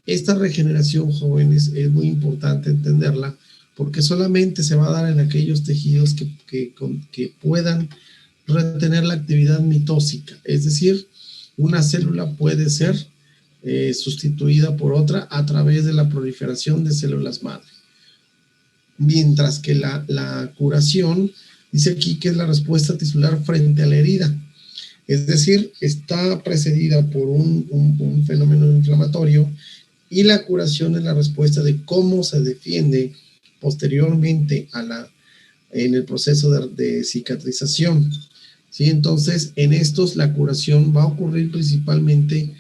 Esta regeneración, jóvenes, es muy importante entenderla, porque solamente se va a dar en aquellos tejidos que puedan retener la actividad mitósica, es decir, una célula puede ser sustituida por otra a través de la proliferación de células madre. Mientras que la curación, dice aquí que es la respuesta tisular frente a la herida, es decir, está precedida por un fenómeno inflamatorio, y la curación es la respuesta de cómo se defiende posteriormente en el proceso de cicatrización. ¿Sí? Entonces, en estos la curación va a ocurrir principalmente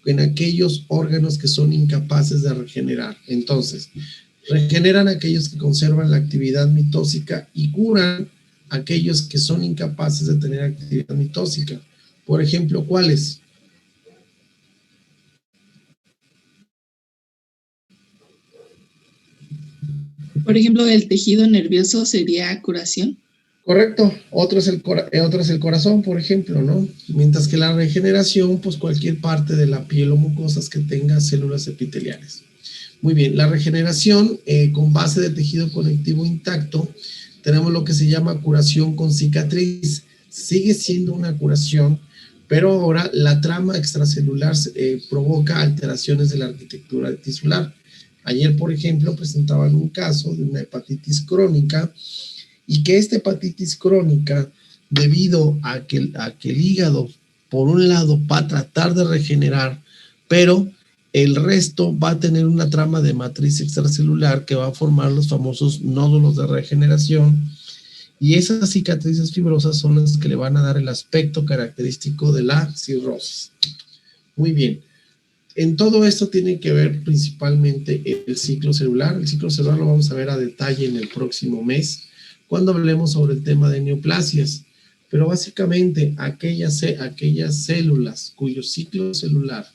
en aquellos órganos que son incapaces de regenerar. Entonces, regeneran aquellos que conservan la actividad mitótica y curan aquellos que son incapaces de tener actividad mitótica. Por ejemplo, ¿cuáles? Por ejemplo, el tejido nervioso sería curación. Correcto, otro es el corazón, por ejemplo, ¿no? Mientras que la regeneración, pues cualquier parte de la piel o mucosas que tenga células epiteliales. Muy bien, la regeneración con base de tejido conectivo intacto, tenemos lo que se llama curación con cicatriz. Sigue siendo una curación, pero ahora la trama extracelular provoca alteraciones de la arquitectura tisular. Ayer, por ejemplo, presentaban un caso de una hepatitis crónica y que esta hepatitis crónica, debido a que el hígado, por un lado, va a tratar de regenerar, pero el resto va a tener una trama de matriz extracelular que va a formar los famosos nódulos de regeneración, y esas cicatrices fibrosas son las que le van a dar el aspecto característico de la cirrosis. Muy bien. En todo esto tiene que ver principalmente el ciclo celular. El ciclo celular lo vamos a ver a detalle en el próximo mes, cuando hablemos sobre el tema de neoplasias. Pero básicamente aquellas células cuyo ciclo celular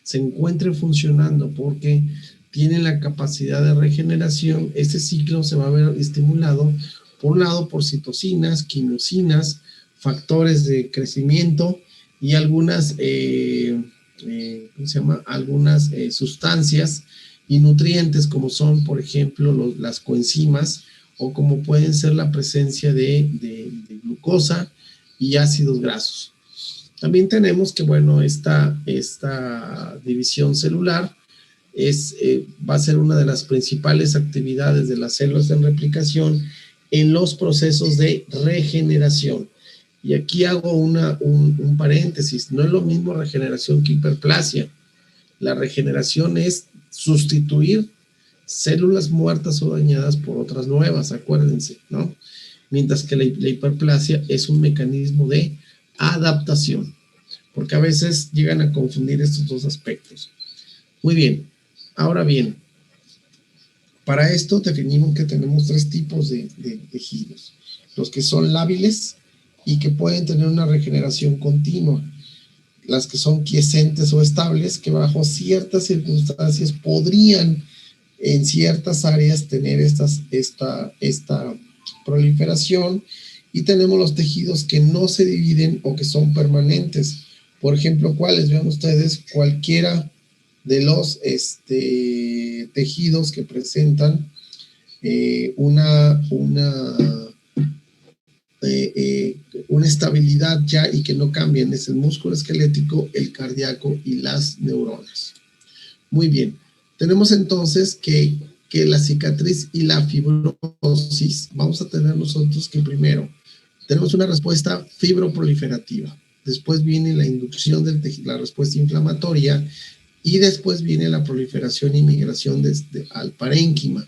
se encuentre funcionando porque tienen la capacidad de regeneración, este ciclo se va a ver estimulado, por un lado, por citocinas, quinosinas, factores de crecimiento y algunas, algunas sustancias y nutrientes, como son, por ejemplo, las coenzimas, o como pueden ser la presencia de glucosa y ácidos grasos. También tenemos que, bueno, esta división celular va a ser una de las principales actividades de las células de replicación en los procesos de regeneración. Y aquí hago un paréntesis, no es lo mismo regeneración que hiperplasia. La regeneración es sustituir células muertas o dañadas por otras nuevas, acuérdense, ¿no? Mientras que la hiperplasia es un mecanismo de adaptación, porque a veces llegan a confundir estos dos aspectos. Muy bien, ahora bien, para esto definimos que tenemos tres tipos de tejidos: los que son lábiles y que pueden tener una regeneración continua, las que son quiescentes o estables, que bajo ciertas circunstancias podrían en ciertas áreas tener esta proliferación, y tenemos los tejidos que no se dividen o que son permanentes. Por ejemplo, ¿cuáles? Vean ustedes, cualquiera de los tejidos que presentan una estabilidad ya y que no cambian, es el músculo esquelético, el cardíaco y las neuronas. Muy bien, tenemos entonces que la cicatriz y la fibrosis, vamos a tener nosotros que primero tenemos una respuesta fibroproliferativa, después viene la inducción del tejido, la respuesta inflamatoria, y después viene la proliferación y migración al parénquima.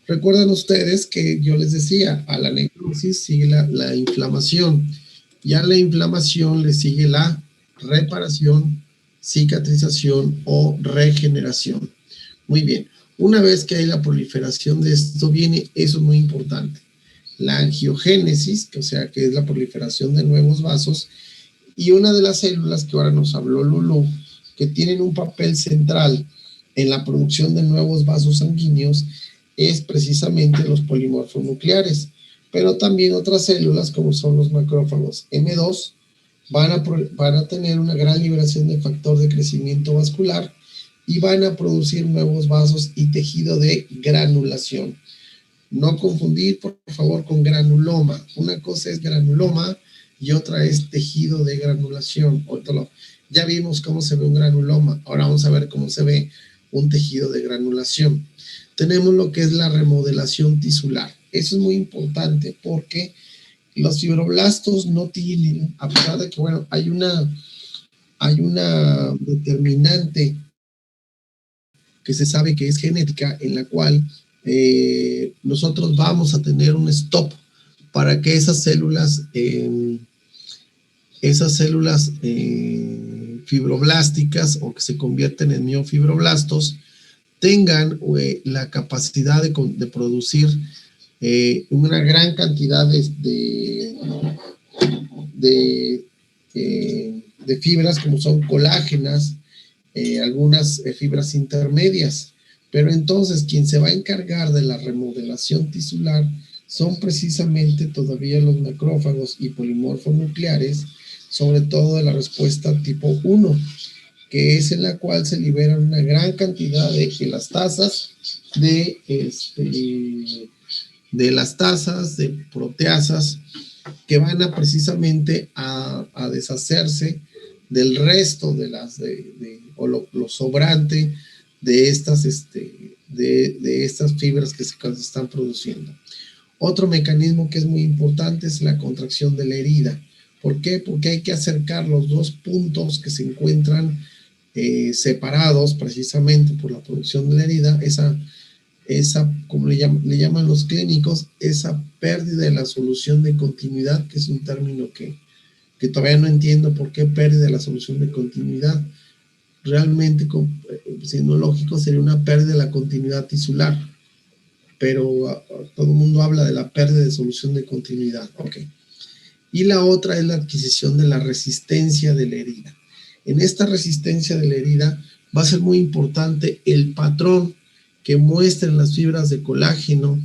Recuerden ustedes que yo les decía, a la necrosis sigue la inflamación, y a la inflamación le sigue la reparación, cicatrización o regeneración. Muy bien, una vez que hay la proliferación de esto, viene, eso es muy importante, la angiogénesis, que es la proliferación de nuevos vasos, y una de las células que ahora nos habló Lulú, que tienen un papel central en la producción de nuevos vasos sanguíneos, es precisamente los polimorfos nucleares, pero también otras células como son los macrófagos M2 van a tener una gran liberación de factor de crecimiento vascular y van a producir nuevos vasos y tejido de granulación. No confundir, por favor, con granuloma. Una cosa es granuloma y otra es tejido de granulación. Ya vimos cómo se ve un granuloma, ahora vamos a ver cómo se ve un tejido de granulación. Tenemos lo que es la remodelación tisular. Eso es muy importante porque los fibroblastos no tienen, a pesar de que, bueno, hay una determinante que se sabe que es genética, en la cual nosotros vamos a tener un stop para que esas células fibroblásticas o que se convierten en miofibroblastos tengan la capacidad de producir una gran cantidad de fibras, como son colágenas, algunas fibras intermedias. Pero entonces quien se va a encargar de la remodelación tisular son precisamente todavía los macrófagos y polimorfos nucleares, sobre todo de la respuesta tipo 1, que es en la cual se liberan una gran cantidad de elastasas, de elastasas, de proteasas, que van a precisamente a deshacerse del resto de lo sobrante de estas fibras que se están produciendo. Otro mecanismo que es muy importante es la contracción de la herida. ¿Por qué? Porque hay que acercar los dos puntos que se encuentran separados precisamente por la producción de la herida, esa como le llaman los clínicos, esa pérdida de la solución de continuidad, que es un término que todavía no entiendo por qué pérdida de la solución de continuidad. Realmente, siendo lógico, sería una pérdida de la continuidad tisular, pero todo el mundo habla de la pérdida de solución de continuidad. Ok. Y la otra es la adquisición de la resistencia de la herida. En esta resistencia de la herida va a ser muy importante el patrón que muestren las fibras de colágeno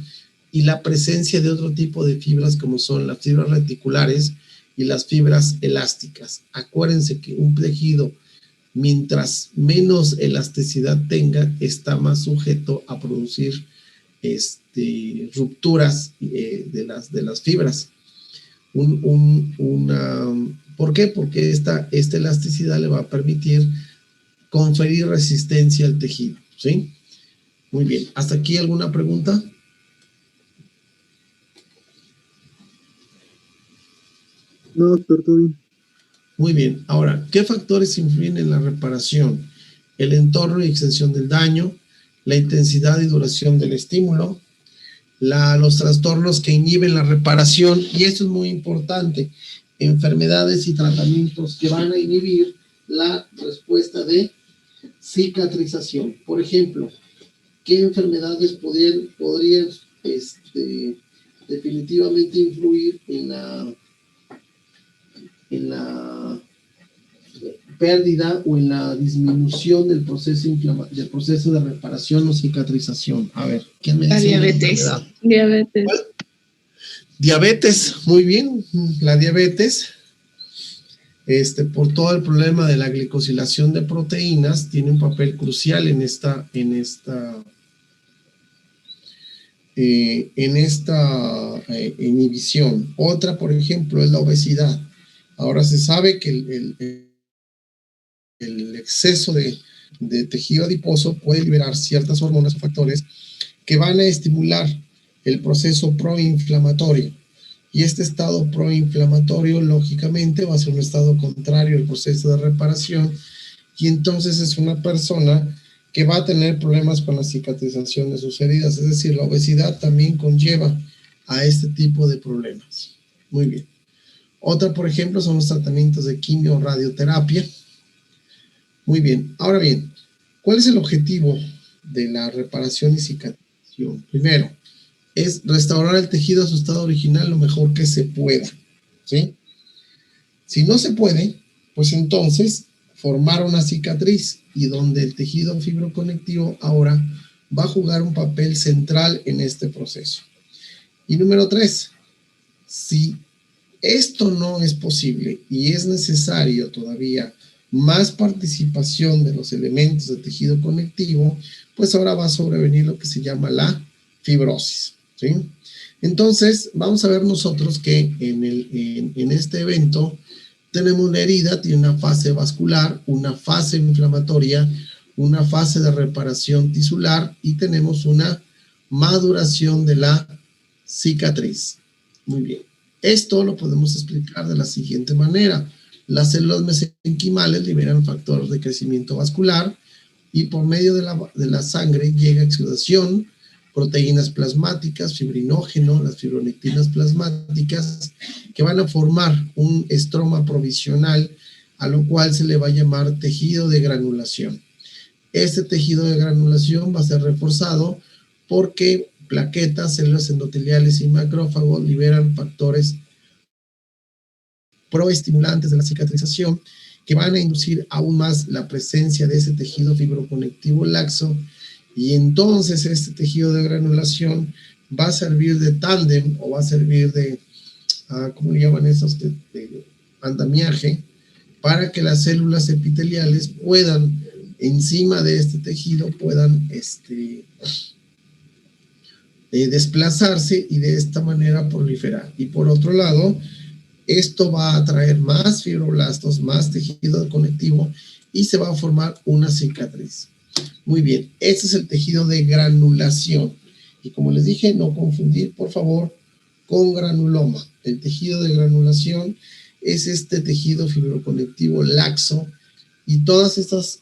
y la presencia de otro tipo de fibras, como son las fibras reticulares y las fibras elásticas. Acuérdense que un tejido, mientras menos elasticidad tenga, está más sujeto a producir rupturas de las fibras. ¿Por qué? Porque esta elasticidad le va a permitir conferir resistencia al tejido, ¿sí? Muy bien. ¿Hasta aquí alguna pregunta? No, doctor, todo bien. Muy bien. Ahora, ¿qué factores influyen en la reparación? El entorno y extensión del daño, la intensidad y duración del estímulo, los trastornos que inhiben la reparación, y esto es muy importante, enfermedades y tratamientos que van a inhibir la respuesta de cicatrización. Por ejemplo, ¿qué enfermedades podrían definitivamente influir en la pérdida o en la disminución del proceso de reparación o cicatrización? A ver, ¿quién me dice? La diabetes. Diabetes. ¿Cuál? Diabetes, muy bien. La diabetes, por todo el problema de la glicosilación de proteínas, tiene un papel crucial en esta inhibición. Otra, por ejemplo, es la obesidad. Ahora se sabe que el exceso de tejido adiposo puede liberar ciertas hormonas o factores que van a estimular el proceso proinflamatorio. Y este estado proinflamatorio, lógicamente, va a ser un estado contrario al proceso de reparación, y entonces es una persona que va a tener problemas con la cicatrización de sus heridas. Es decir, la obesidad también conlleva a este tipo de problemas. Muy bien. Otra, por ejemplo, son los tratamientos de quimio o radioterapia. Muy bien. Ahora bien, ¿cuál es el objetivo de la reparación y cicatrización? Primero, es restaurar el tejido a su estado original lo mejor que se pueda, ¿sí? Si no se puede, pues entonces formar una cicatriz, y donde el tejido fibroconectivo ahora va a jugar un papel central en este proceso. Y número 3, si esto no es posible y es necesario todavía más participación de los elementos de tejido conectivo, pues ahora va a sobrevenir lo que se llama la fibrosis, ¿sí? Entonces, vamos a ver nosotros que en este evento tenemos la herida, tiene una fase vascular, una fase inflamatoria, una fase de reparación tisular, y tenemos una maduración de la cicatriz. Muy bien. Esto lo podemos explicar de la siguiente manera. Las células mesenquimales liberan factores de crecimiento vascular, y por medio de la sangre llega exudación proteínas plasmáticas, fibrinógeno, las fibronectinas plasmáticas, que van a formar un estroma provisional, a lo cual se le va a llamar tejido de granulación. Este tejido de granulación va a ser reforzado porque plaquetas, células endoteliales y macrófagos liberan factores proestimulantes de la cicatrización que van a inducir aún más la presencia de ese tejido fibroconectivo laxo, y entonces este tejido de granulación va a servir de tándem o va a servir de, ¿cómo le llaman esos? De andamiaje, para que las células epiteliales puedan, encima de este tejido, puedan desplazarse y de esta manera proliferar. Y por otro lado, esto va a atraer más fibroblastos, más tejido conectivo y se va a formar una cicatriz. Muy bien, este es el tejido de granulación. Y como les dije, no confundir, por favor, con granuloma. El tejido de granulación es este tejido fibroconectivo laxo, y todas estas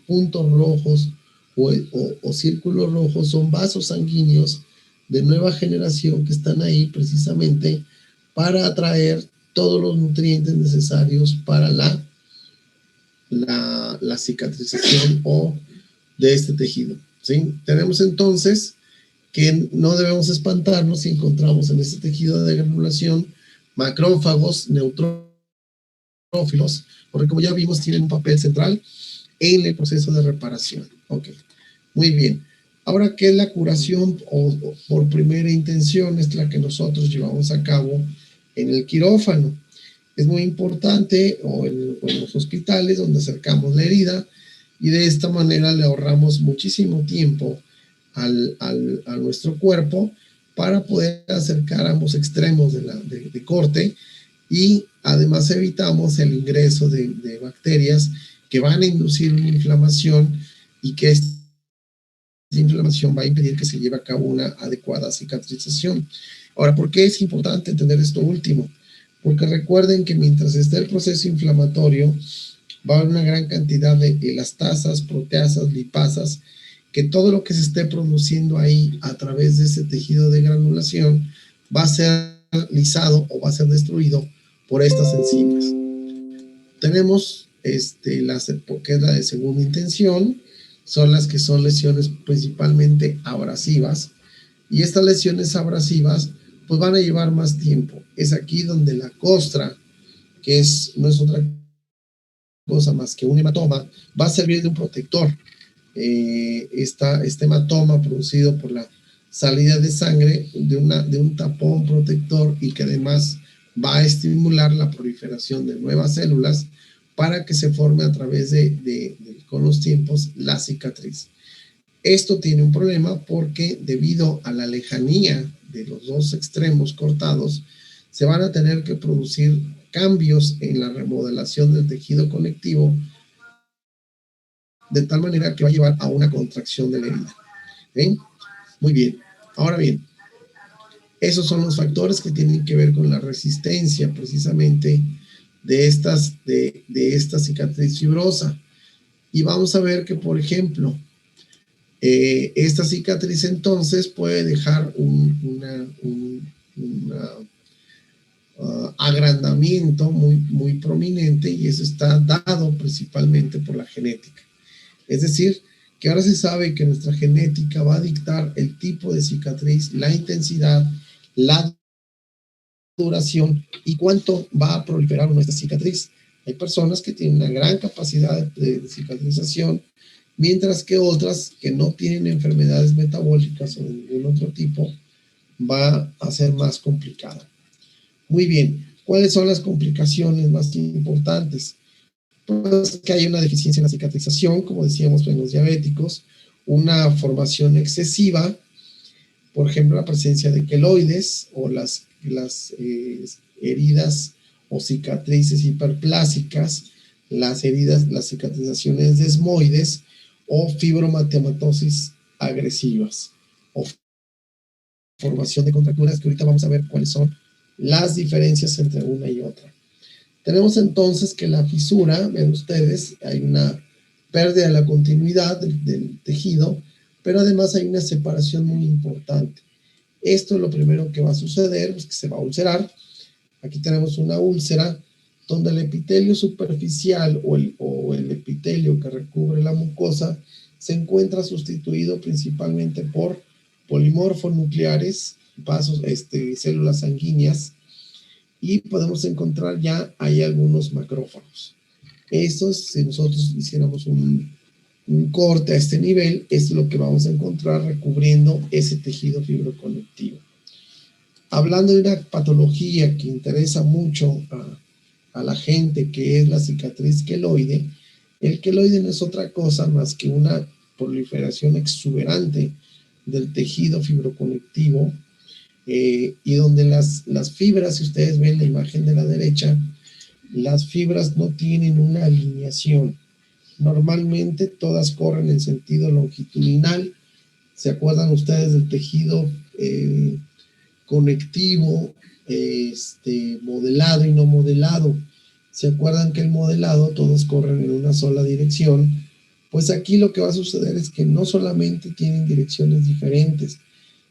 puntos rojos o círculos rojos son vasos sanguíneos de nueva generación que están ahí precisamente para atraer todos los nutrientes necesarios para la cicatrización o de este tejido, ¿sí? Tenemos entonces que no debemos espantarnos si encontramos en este tejido de granulación macrófagos, neutrófilos, porque como ya vimos tienen un papel central en el proceso de reparación. Ok, muy bien. Ahora, ¿qué es la curación o por primera intención? Es la que nosotros llevamos a cabo en el quirófano. Es muy importante, o en los hospitales donde acercamos la herida, y de esta manera le ahorramos muchísimo tiempo a nuestro cuerpo para poder acercar ambos extremos de corte, y además evitamos el ingreso de bacterias que van a inducir una inflamación, y que esta inflamación va a impedir que se lleve a cabo una adecuada cicatrización. Ahora, ¿por qué es importante entender esto último? Porque recuerden que mientras esté el proceso inflamatorio, va a haber una gran cantidad de elastasas, proteasas, lipasas, que todo lo que se esté produciendo ahí a través de ese tejido de granulación va a ser lisado o va a ser destruido por estas enzimas. Tenemos que es la de segunda intención, son las que son lesiones principalmente abrasivas, y estas lesiones abrasivas pues van a llevar más tiempo. Es aquí donde la costra, que no es otra cosa más que un hematoma, va a servir de un protector. Este hematoma producido por la salida de sangre de un tapón protector, y que además va a estimular la proliferación de nuevas células para que se forme a través con los tiempos la cicatriz. Esto tiene un problema porque debido a la lejanía de los dos extremos cortados, se van a tener que producir cambios en la remodelación del tejido conectivo, de tal manera que va a llevar a una contracción de la herida. ¿Sí? Muy bien. Ahora bien, esos son los factores que tienen que ver con la resistencia precisamente de esta cicatriz fibrosa. Y vamos a ver que, por ejemplo, esta cicatriz entonces puede dejar un agrandamiento muy prominente, y eso está dado principalmente por la genética. Es decir, que ahora se sabe que nuestra genética va a dictar el tipo de cicatriz, la intensidad, la duración y cuánto va a proliferar nuestra cicatriz. Hay personas que tienen una gran capacidad de cicatrización, mientras que otras que no tienen enfermedades metabólicas o de ningún otro tipo, va a ser más complicada. Muy bien, ¿cuáles son las complicaciones más importantes? Pues que hay una deficiencia en la cicatrización, como decíamos en los diabéticos, una formación excesiva, por ejemplo, la presencia de queloides o las heridas o cicatrices hiperplásicas, las cicatrizaciones desmoides o fibromatematosis agresivas o formación de contracturas, que ahorita vamos a ver cuáles son las diferencias entre una y otra. Tenemos entonces que la fisura, ven ustedes, hay una pérdida de la continuidad del tejido, pero además hay una separación muy importante. Esto es lo primero que va a suceder, es que se va a ulcerar. Aquí tenemos una úlcera donde el epitelio superficial o el epitelio que recubre la mucosa se encuentra sustituido principalmente por polimorfonucleares, vasos, células sanguíneas, y podemos encontrar ya hay algunos macrófagos. Estos, si nosotros hiciéramos un corte a este nivel, es lo que vamos a encontrar recubriendo ese tejido fibroconectivo. Hablando de una patología que interesa mucho a la gente, que es la cicatriz queloide, el queloide no es otra cosa más que una proliferación exuberante del tejido fibroconectivo, y donde las fibras, si ustedes ven la imagen de la derecha, las fibras no tienen una alineación. Normalmente todas corren en sentido longitudinal. ¿Se acuerdan ustedes del tejido conectivo, modelado y no modelado? ¿Se acuerdan que el modelado todos corren en una sola dirección? Pues aquí lo que va a suceder es que no solamente tienen direcciones diferentes,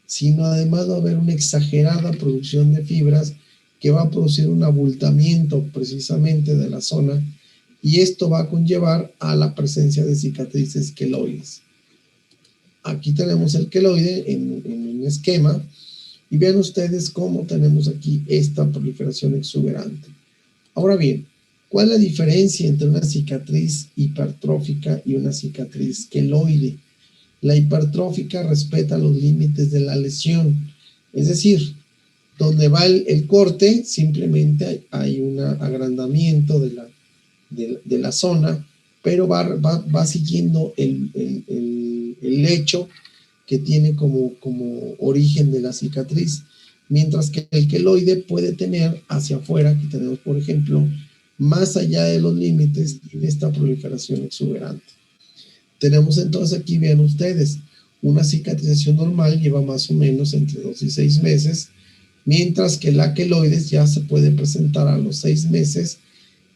sino además va a haber una exagerada producción de fibras que va a producir un abultamiento precisamente de la zona, y esto va a conllevar a la presencia de cicatrices queloides. Aquí tenemos el queloide en un esquema, y vean ustedes cómo tenemos aquí esta proliferación exuberante. Ahora bien, ¿cuál es la diferencia entre una cicatriz hipertrófica y una cicatriz queloide? La hipertrófica respeta los límites de la lesión, es decir, donde va el corte, simplemente hay un agrandamiento de la zona, pero va siguiendo el lecho que tiene como origen de la cicatriz, mientras que el queloide puede tener hacia afuera, aquí tenemos por ejemplo, más allá de los límites de esta proliferación exuberante. Tenemos entonces aquí, vean ustedes, una cicatrización normal lleva más o menos entre 2 y 6 meses, mientras que la queloides ya se puede presentar a los 6 meses,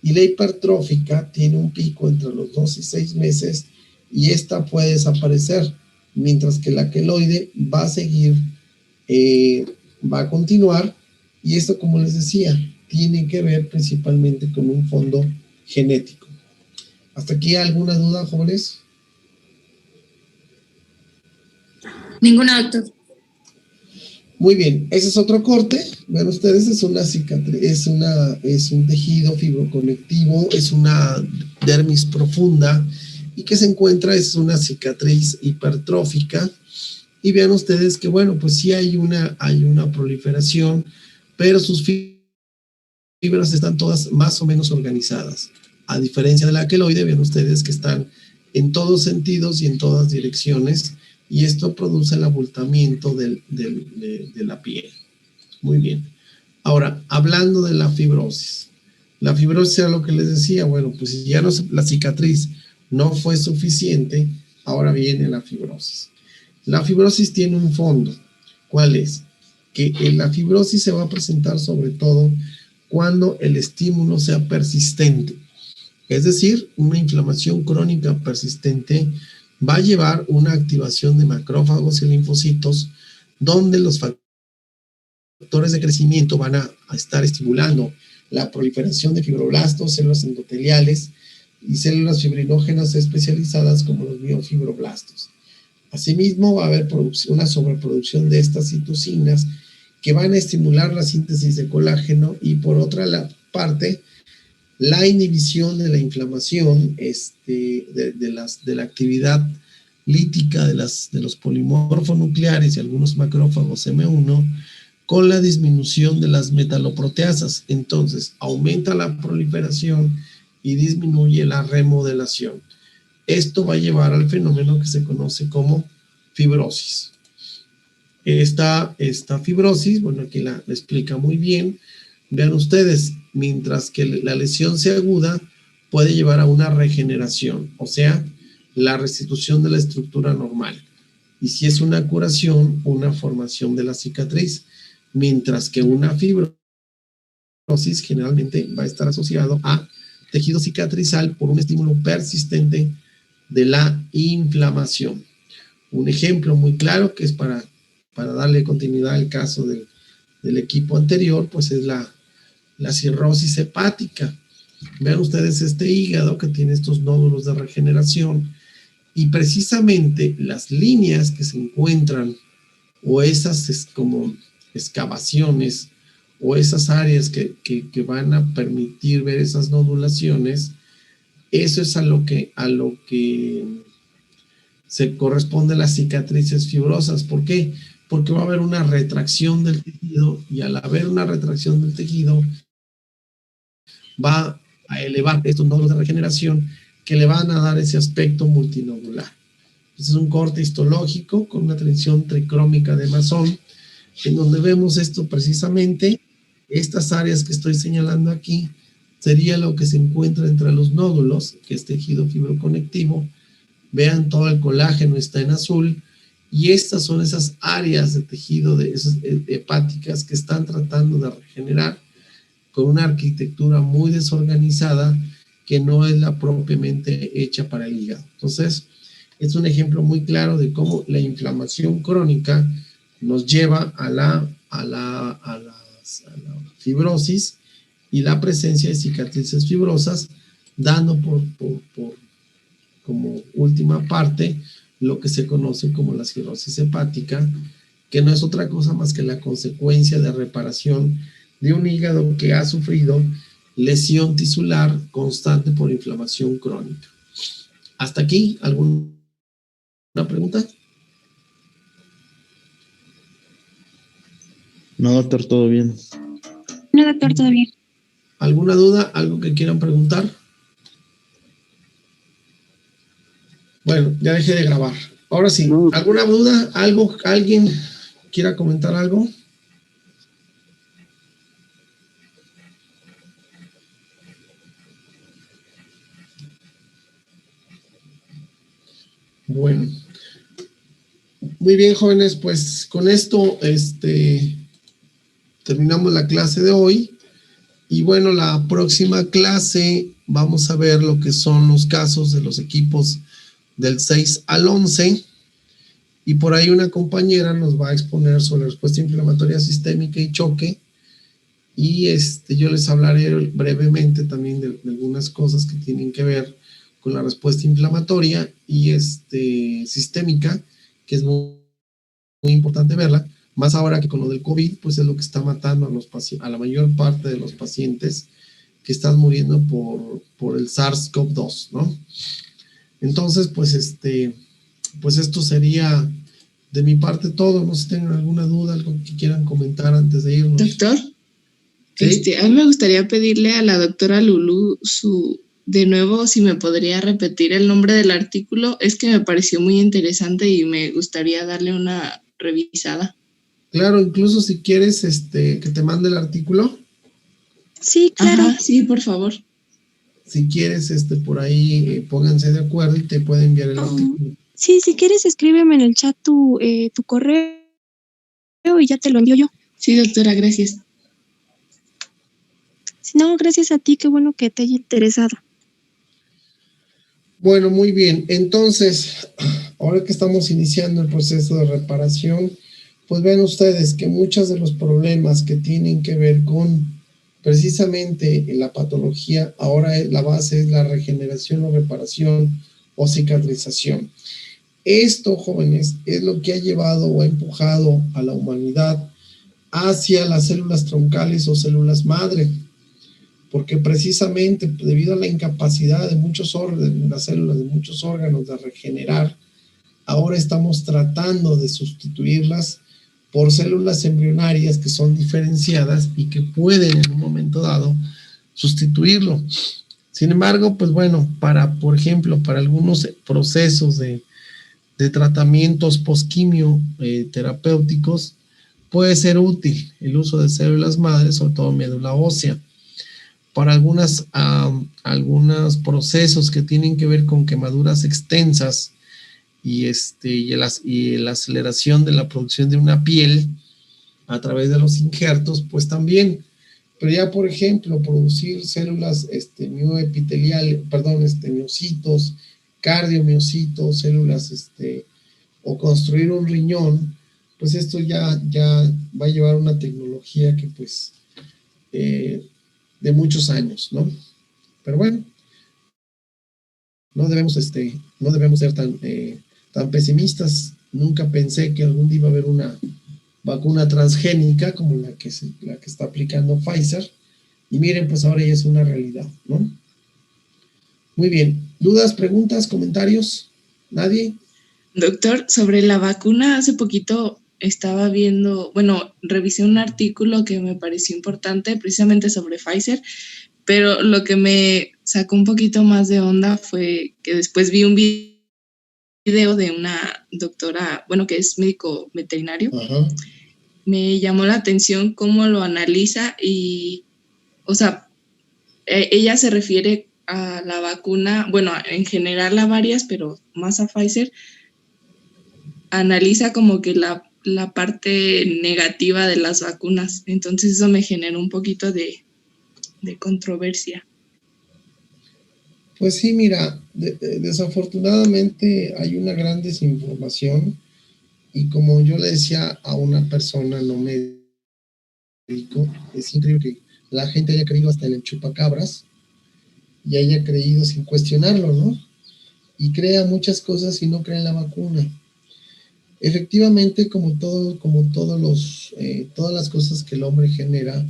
y la hipertrófica tiene un pico entre los 2 y 6 meses, y esta puede desaparecer, mientras que la queloide va a seguir, va a continuar, y esto, como les decía, tiene que ver principalmente con un fondo genético. ¿Hasta aquí alguna duda, jóvenes? Ninguna, doctor. Muy bien, ese es otro corte. Vean ustedes, es una cicatriz, es un tejido fibroconectivo, es una dermis profunda, y que se encuentra, es una cicatriz hipertrófica. Y vean ustedes que, bueno, pues sí hay una proliferación, pero sus fibras están todas más o menos organizadas. A diferencia de la queloide, vean ustedes que están en todos sentidos y en todas direcciones, y esto produce el abultamiento de la piel. Muy bien. Ahora, hablando de la fibrosis. La fibrosis era lo que les decía, bueno, pues si ya la cicatriz no fue suficiente, ahora viene la fibrosis. La fibrosis tiene un fondo. ¿Cuál es? Que la fibrosis se va a presentar sobre todo cuando el estímulo sea persistente. Es decir, una inflamación crónica persistente va a llevar una activación de macrófagos y linfocitos, donde los factores de crecimiento van a estar estimulando la proliferación de fibroblastos, células endoteliales y células fibrinógenas especializadas como los miofibroblastos. Asimismo, va a haber una sobreproducción de estas citocinas que van a estimular la síntesis de colágeno, y por otra parte, la inhibición de la inflamación, de la actividad lítica de los polimorfonucleares y algunos macrófagos M1, con la disminución de las metaloproteasas. Entonces, aumenta la proliferación y disminuye la remodelación. Esto va a llevar al fenómeno que se conoce como fibrosis. Esta fibrosis, bueno, aquí la explica muy bien. Vean ustedes, mientras que la lesión sea aguda, puede llevar a una regeneración, o sea, la restitución de la estructura normal. Y si es una curación, una formación de la cicatriz, mientras que una fibrosis generalmente va a estar asociado a tejido cicatrizal por un estímulo persistente de la inflamación. Un ejemplo muy claro que es para darle continuidad al caso del equipo anterior, pues es la cirrosis hepática. Vean ustedes este hígado que tiene estos nódulos de regeneración y precisamente las líneas que se encuentran o esas como excavaciones o esas áreas que van a permitir ver esas nodulaciones, eso es a lo que se corresponde a las cicatrices fibrosas. ¿Por qué? Porque va a haber una retracción del tejido y al haber una retracción del tejido va a elevar estos nódulos de regeneración que le van a dar ese aspecto multinodular. Este es un corte histológico con una tensión tricrómica de Masson, en donde vemos esto precisamente. Estas áreas que estoy señalando aquí sería lo que se encuentra entre los nódulos, que es tejido fibroconectivo. Vean, todo el colágeno está en azul, y estas son esas áreas de tejido de esas hepáticas que están tratando de regenerar con una arquitectura muy desorganizada que no es la propiamente hecha para el hígado. Entonces, es un ejemplo muy claro de cómo la inflamación crónica nos lleva a la fibrosis y la presencia de cicatrices fibrosas, dando como última parte lo que se conoce como la cirrosis hepática, que no es otra cosa más que la consecuencia de reparación de un hígado que ha sufrido lesión tisular constante por inflamación crónica. ¿Hasta aquí alguna pregunta? No, doctor, todo bien. No, doctor, todo bien. ¿Alguna duda? ¿Algo que quieran preguntar? Bueno, ya dejé de grabar. Ahora sí, No. ¿alguna duda? ¿Algo? ¿Alguien quiera comentar algo? Bueno. Muy bien, jóvenes, pues con esto terminamos la clase de hoy. Y bueno, la próxima clase vamos a ver lo que son los casos de los equipos del 6 al 11. Y por ahí una compañera nos va a exponer sobre respuesta inflamatoria sistémica y choque. Y yo les hablaré brevemente también de algunas cosas que tienen que ver con la respuesta inflamatoria y sistémica, que es muy, muy importante verla, más ahora que con lo del COVID, pues es lo que está matando a la mayor parte de los pacientes que están muriendo por el SARS-CoV-2, ¿no? Entonces, pues pues esto sería de mi parte todo. No sé si tienen alguna duda, algo que quieran comentar antes de irnos. Doctor, ¿Sí? a mí me gustaría pedirle a la doctora Lulú de nuevo, si me podría repetir el nombre del artículo. Es que me pareció muy interesante y me gustaría darle una revisada. Claro, incluso si quieres que te mande el artículo. Sí, claro. Ajá, sí, por favor. Si quieres, por ahí pónganse de acuerdo y te puede enviar el artículo. Sí, si quieres, escríbeme en el chat tu correo y ya te lo envío yo. Sí, doctora, gracias. Si no, gracias a ti, qué bueno que te haya interesado. Bueno, muy bien. Entonces, ahora que estamos iniciando el proceso de reparación, pues ven ustedes que muchos de los problemas que tienen que ver con precisamente la patología, ahora la base es la regeneración o reparación o cicatrización. Esto, jóvenes, es lo que ha llevado o ha empujado a la humanidad hacia las células troncales o células madre, porque precisamente debido a la incapacidad de muchos órganos, las células de muchos órganos de regenerar, ahora estamos tratando de sustituirlas por células embrionarias que son diferenciadas y que pueden en un momento dado sustituirlo. Sin embargo, pues bueno, por ejemplo, para algunos procesos de tratamientos posquimio terapéuticos, puede ser útil el uso de células madres, sobre todo médula ósea. Para algunos procesos que tienen que ver con quemaduras extensas y la aceleración de la producción de una piel a través de los injertos, pues también. Pero ya, por ejemplo, producir células miocitos, cardiomiocitos, células o construir un riñón, pues esto ya va a llevar una tecnología que pues de muchos años, ¿no? Pero bueno, no debemos ser tan pesimistas. Nunca pensé que algún día iba a haber una vacuna transgénica como la que está aplicando Pfizer. Y miren, pues ahora ya es una realidad, ¿no? Muy bien. ¿Dudas, preguntas, comentarios? ¿Nadie? Doctor, sobre la vacuna, hace poquito estaba viendo, bueno, revisé un artículo que me pareció importante precisamente sobre Pfizer, pero lo que me sacó un poquito más de onda fue que después vi un video de una doctora, bueno, que es médico veterinario. Ajá. Me llamó la atención cómo lo analiza y, o sea, ella se refiere a la vacuna, bueno, en general a varias, pero más a Pfizer, analiza como que la parte negativa de las vacunas. Entonces eso me generó un poquito de controversia. Pues sí, mira, desafortunadamente hay una gran desinformación y como yo le decía a una persona no médico, es increíble que la gente haya creído hasta en el chupacabras y haya creído sin cuestionarlo, ¿no? Y crea muchas cosas y no cree en la vacuna. Efectivamente, todas las cosas que el hombre genera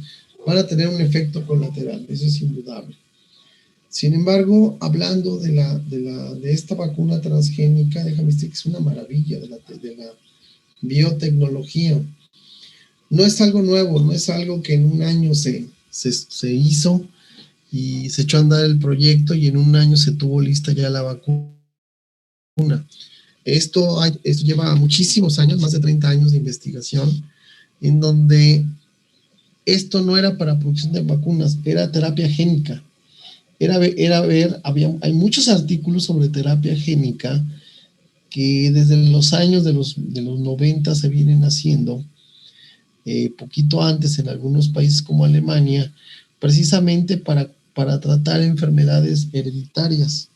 van a tener un efecto colateral, eso es indudable. Sin embargo, hablando de esta vacuna transgénica, déjame decir que es una maravilla de la biotecnología. No es algo nuevo, no es algo que en un año se hizo y se echó a andar el proyecto y en un año se tuvo lista ya la vacuna. Esto lleva muchísimos años, más de 30 años de investigación, en donde esto no era para producción de vacunas, era terapia génica. Hay muchos artículos sobre terapia génica que desde los años de los 90 se vienen haciendo, poquito antes en algunos países como Alemania, precisamente para tratar enfermedades hereditarias.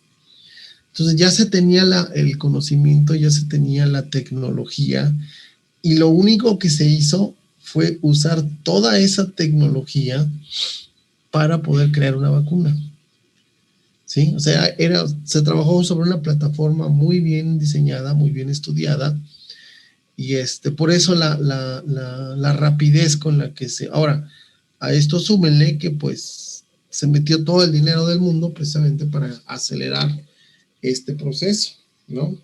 Entonces ya se tenía el conocimiento, ya se tenía la tecnología y lo único que se hizo fue usar toda esa tecnología para poder crear una vacuna. ¿Sí? O sea, se trabajó sobre una plataforma muy bien diseñada, muy bien estudiada y por eso la rapidez con la que Ahora, a esto súmenle que pues se metió todo el dinero del mundo precisamente para acelerar este proceso, ¿no?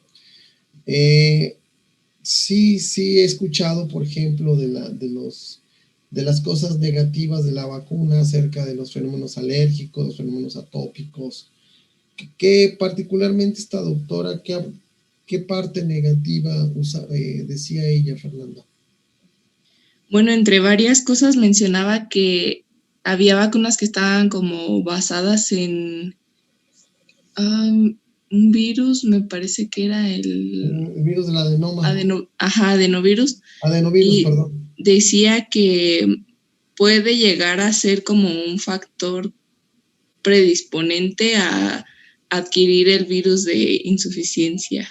Sí he escuchado, por ejemplo, de las cosas negativas de la vacuna acerca de los fenómenos alérgicos, los fenómenos atópicos, que particularmente esta doctora, ¿qué parte negativa decía ella, Fernanda? Bueno, entre varias cosas mencionaba que había vacunas que estaban como basadas en un virus, me parece que era el virus del adenoma. Adenovirus. Adenovirus, y perdón. Decía que puede llegar a ser como un factor predisponente a adquirir el virus de insuficiencia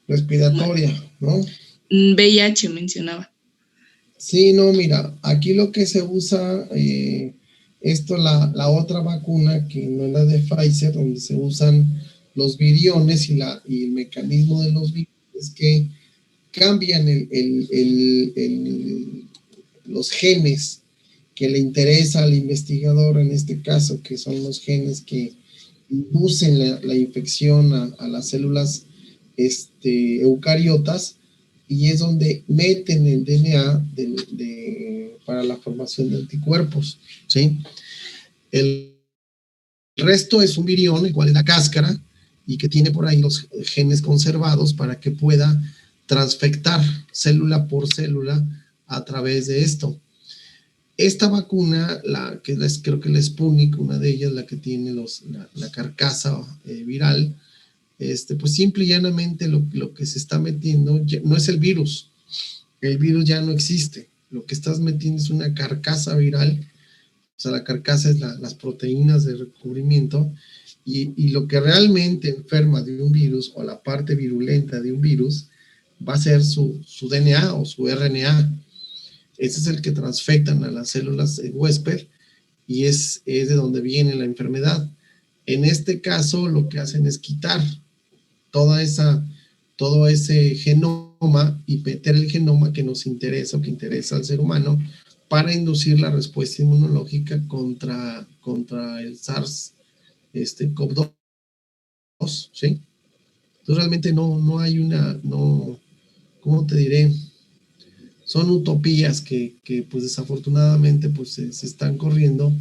respiratoria, ¿no? VIH mencionaba. Sí, no, mira, aquí lo que se usa, la otra vacuna, que no es la de Pfizer, donde se usan los viriones y el mecanismo de los viriones, es que cambian los genes que le interesa al investigador, en este caso, que son los genes que inducen la infección a las células eucariotas, y es donde meten el DNA para la formación de anticuerpos, ¿sí? El resto es un virión, igual en la cáscara, y que tiene por ahí los genes conservados para que pueda transfectar célula por célula a través de esto. Esta vacuna, creo que la Sputnik, una de ellas, la que tiene la carcasa viral, pues simple y llanamente lo que se está metiendo no es el virus ya no existe, lo que estás metiendo es una carcasa viral, o sea, la carcasa es las proteínas de recubrimiento, Y lo que realmente enferma de un virus o la parte virulenta de un virus va a ser su DNA o su RNA. Ese es el que transfectan a las células huésped y es de donde viene la enfermedad. En este caso, lo que hacen es quitar todo ese genoma y meter el genoma que nos interesa o que interesa al ser humano para inducir la respuesta inmunológica contra el SARS-CoV-2, ¿sí? Entonces realmente no hay ¿cómo te diré? Son utopías que pues desafortunadamente pues se están corriendo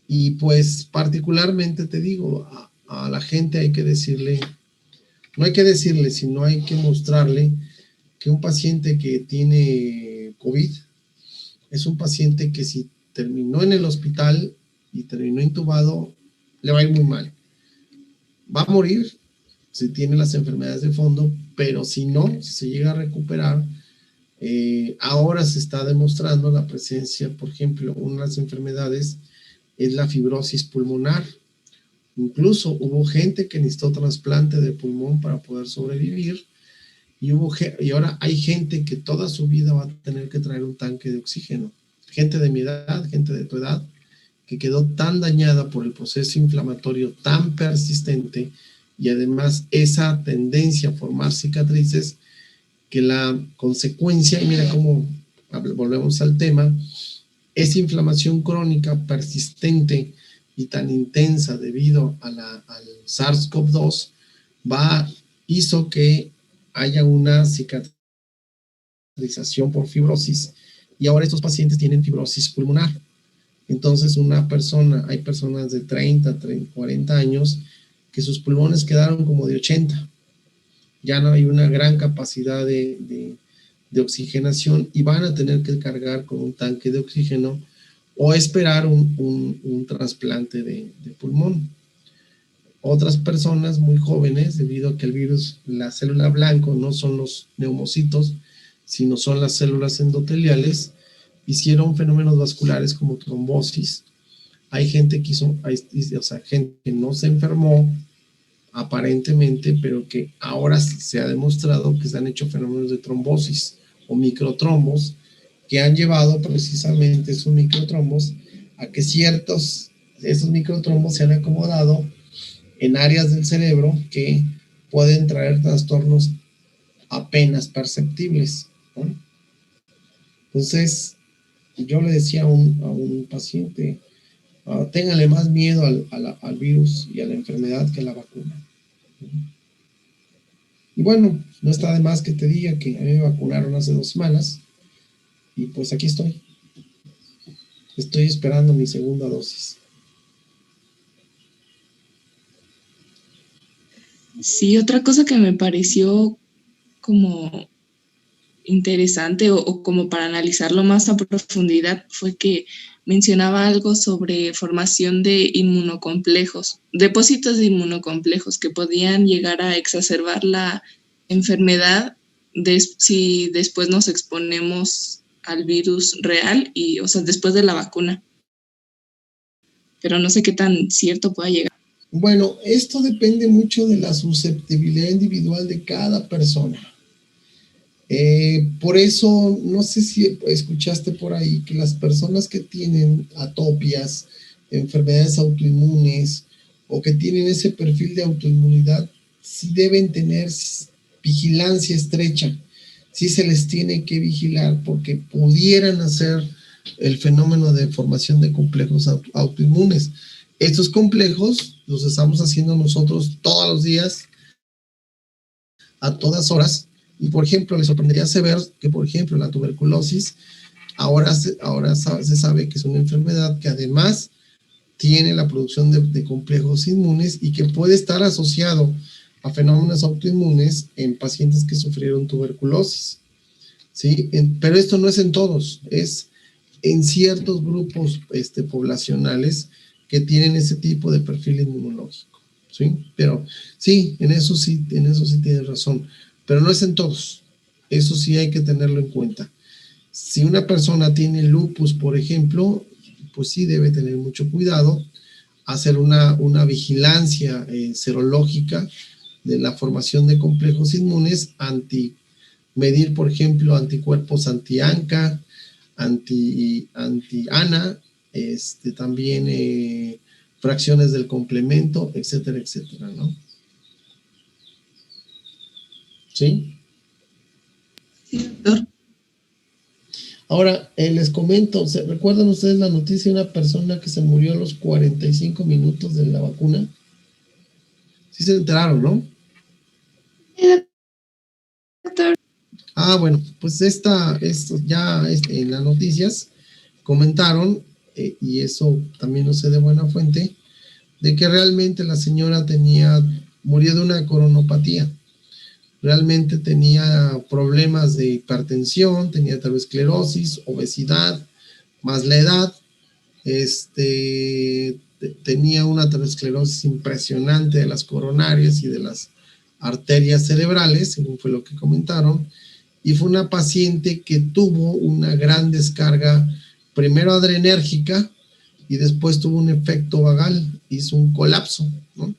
y pues particularmente te digo, a la gente hay que decirle, no hay que decirle, sino hay que mostrarle que un paciente que tiene COVID es un paciente que si terminó en el hospital y terminó intubado, le va a ir muy mal. Va a morir si tiene las enfermedades de fondo, pero si no, si se llega a recuperar, ahora se está demostrando la presencia, por ejemplo, una de las enfermedades es la fibrosis pulmonar. Incluso hubo gente que necesitó trasplante de pulmón para poder sobrevivir y ahora hay gente que toda su vida va a tener que traer un tanque de oxígeno. Gente de mi edad, gente de tu edad, que quedó tan dañada por el proceso inflamatorio tan persistente y además esa tendencia a formar cicatrices, que la consecuencia, y mira cómo volvemos al tema, esa inflamación crónica persistente y tan intensa debido al SARS-CoV-2 hizo que haya una cicatrización por fibrosis y ahora estos pacientes tienen fibrosis pulmonar. Entonces hay personas de 30, 40 años que sus pulmones quedaron como de 80. Ya no hay una gran capacidad de oxigenación y van a tener que cargar con un tanque de oxígeno o esperar un trasplante de pulmón. Otras personas muy jóvenes, debido a que el virus, la célula blanco no son los neumocitos, sino son las células endoteliales, hicieron fenómenos vasculares como trombosis. Hay gente que gente que no se enfermó aparentemente, pero que ahora se ha demostrado que se han hecho fenómenos de trombosis o microtrombos que han llevado precisamente esos microtrombos a que esos microtrombos se han acomodado en áreas del cerebro que pueden traer trastornos apenas perceptibles, ¿no? Entonces, yo le decía a un paciente, téngale más miedo al virus y a la enfermedad que a la vacuna. Y bueno, no está de más que te diga que a mí me vacunaron hace 2 semanas y pues aquí estoy. Estoy esperando mi segunda dosis. Sí, otra cosa que me pareció como interesante o como para analizarlo más a profundidad fue que mencionaba algo sobre formación de inmunocomplejos, depósitos de inmunocomplejos que podían llegar a exacerbar la enfermedad si después nos exponemos al virus real y, o sea, después de la vacuna. Pero no sé qué tan cierto pueda llegar. Bueno, esto depende mucho de la susceptibilidad individual de cada persona. Por eso, no sé si escuchaste por ahí que las personas que tienen atopias, enfermedades autoinmunes o que tienen ese perfil de autoinmunidad, sí deben tener vigilancia estrecha, sí se les tiene que vigilar porque pudieran hacer el fenómeno de formación de complejos autoinmunes. Estos complejos los estamos haciendo nosotros todos los días, a todas horas. Y, por ejemplo, les sorprendería saber que, por ejemplo, la tuberculosis ahora se sabe que es una enfermedad que además tiene la producción de complejos inmunes y que puede estar asociado a fenómenos autoinmunes en pacientes que sufrieron tuberculosis, ¿sí? Pero esto no es en todos, es en ciertos grupos poblacionales que tienen ese tipo de perfil inmunológico, ¿sí? Pero sí, en eso sí tienes razón, pero no es en todos. Eso sí hay que tenerlo en cuenta. Si una persona tiene lupus, por ejemplo, pues sí debe tener mucho cuidado. hacer una vigilancia serológica de la formación de complejos inmunes, medir, por ejemplo, anticuerpos anti-ANCA, anti-ANA, también fracciones del complemento, etcétera, etcétera, ¿no? ¿Sí? Sí, doctor. Ahora, les comento, ¿recuerdan ustedes la noticia de una persona que se murió a los 45 minutos de la vacuna? Sí se enteraron, ¿no? Doctor, Ah, bueno, pues esto ya en las noticias comentaron, y eso también lo sé de buena fuente, de que realmente la señora murió de una coronopatía. Realmente tenía problemas de hipertensión, tenía aterosclerosis, obesidad, más la edad. Tenía una aterosclerosis impresionante de las coronarias y de las arterias cerebrales, según fue lo que comentaron, y fue una paciente que tuvo una gran descarga, primero adrenérgica, y después tuvo un efecto vagal, hizo un colapso, ¿no?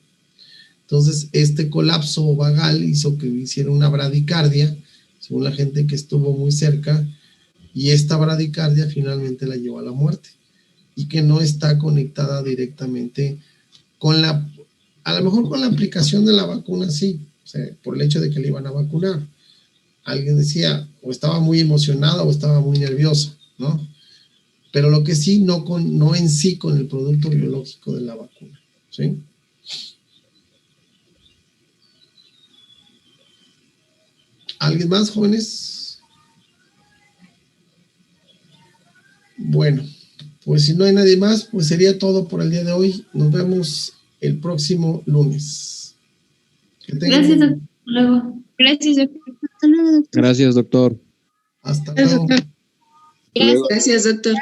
Entonces, este colapso vagal hizo que hiciera una bradicardia, según la gente que estuvo muy cerca, y esta bradicardia finalmente la llevó a la muerte, y que no está conectada directamente a lo mejor con la aplicación de la vacuna, sí, o sea, por el hecho de que le iban a vacunar. Alguien decía, o estaba muy emocionada o estaba muy nerviosa, ¿no? Pero lo que sí, no en sí con el producto biológico de la vacuna, ¿sí? ¿Alguien más, jóvenes? Bueno, pues si no hay nadie más, pues sería todo por el día de hoy. Nos vemos el próximo lunes. Gracias, doctor. Hasta luego. gracias, doctor. Hasta luego, doctor. Gracias, doctor. Hasta Gracias, luego. doctor. Gracias. Gracias, doctor.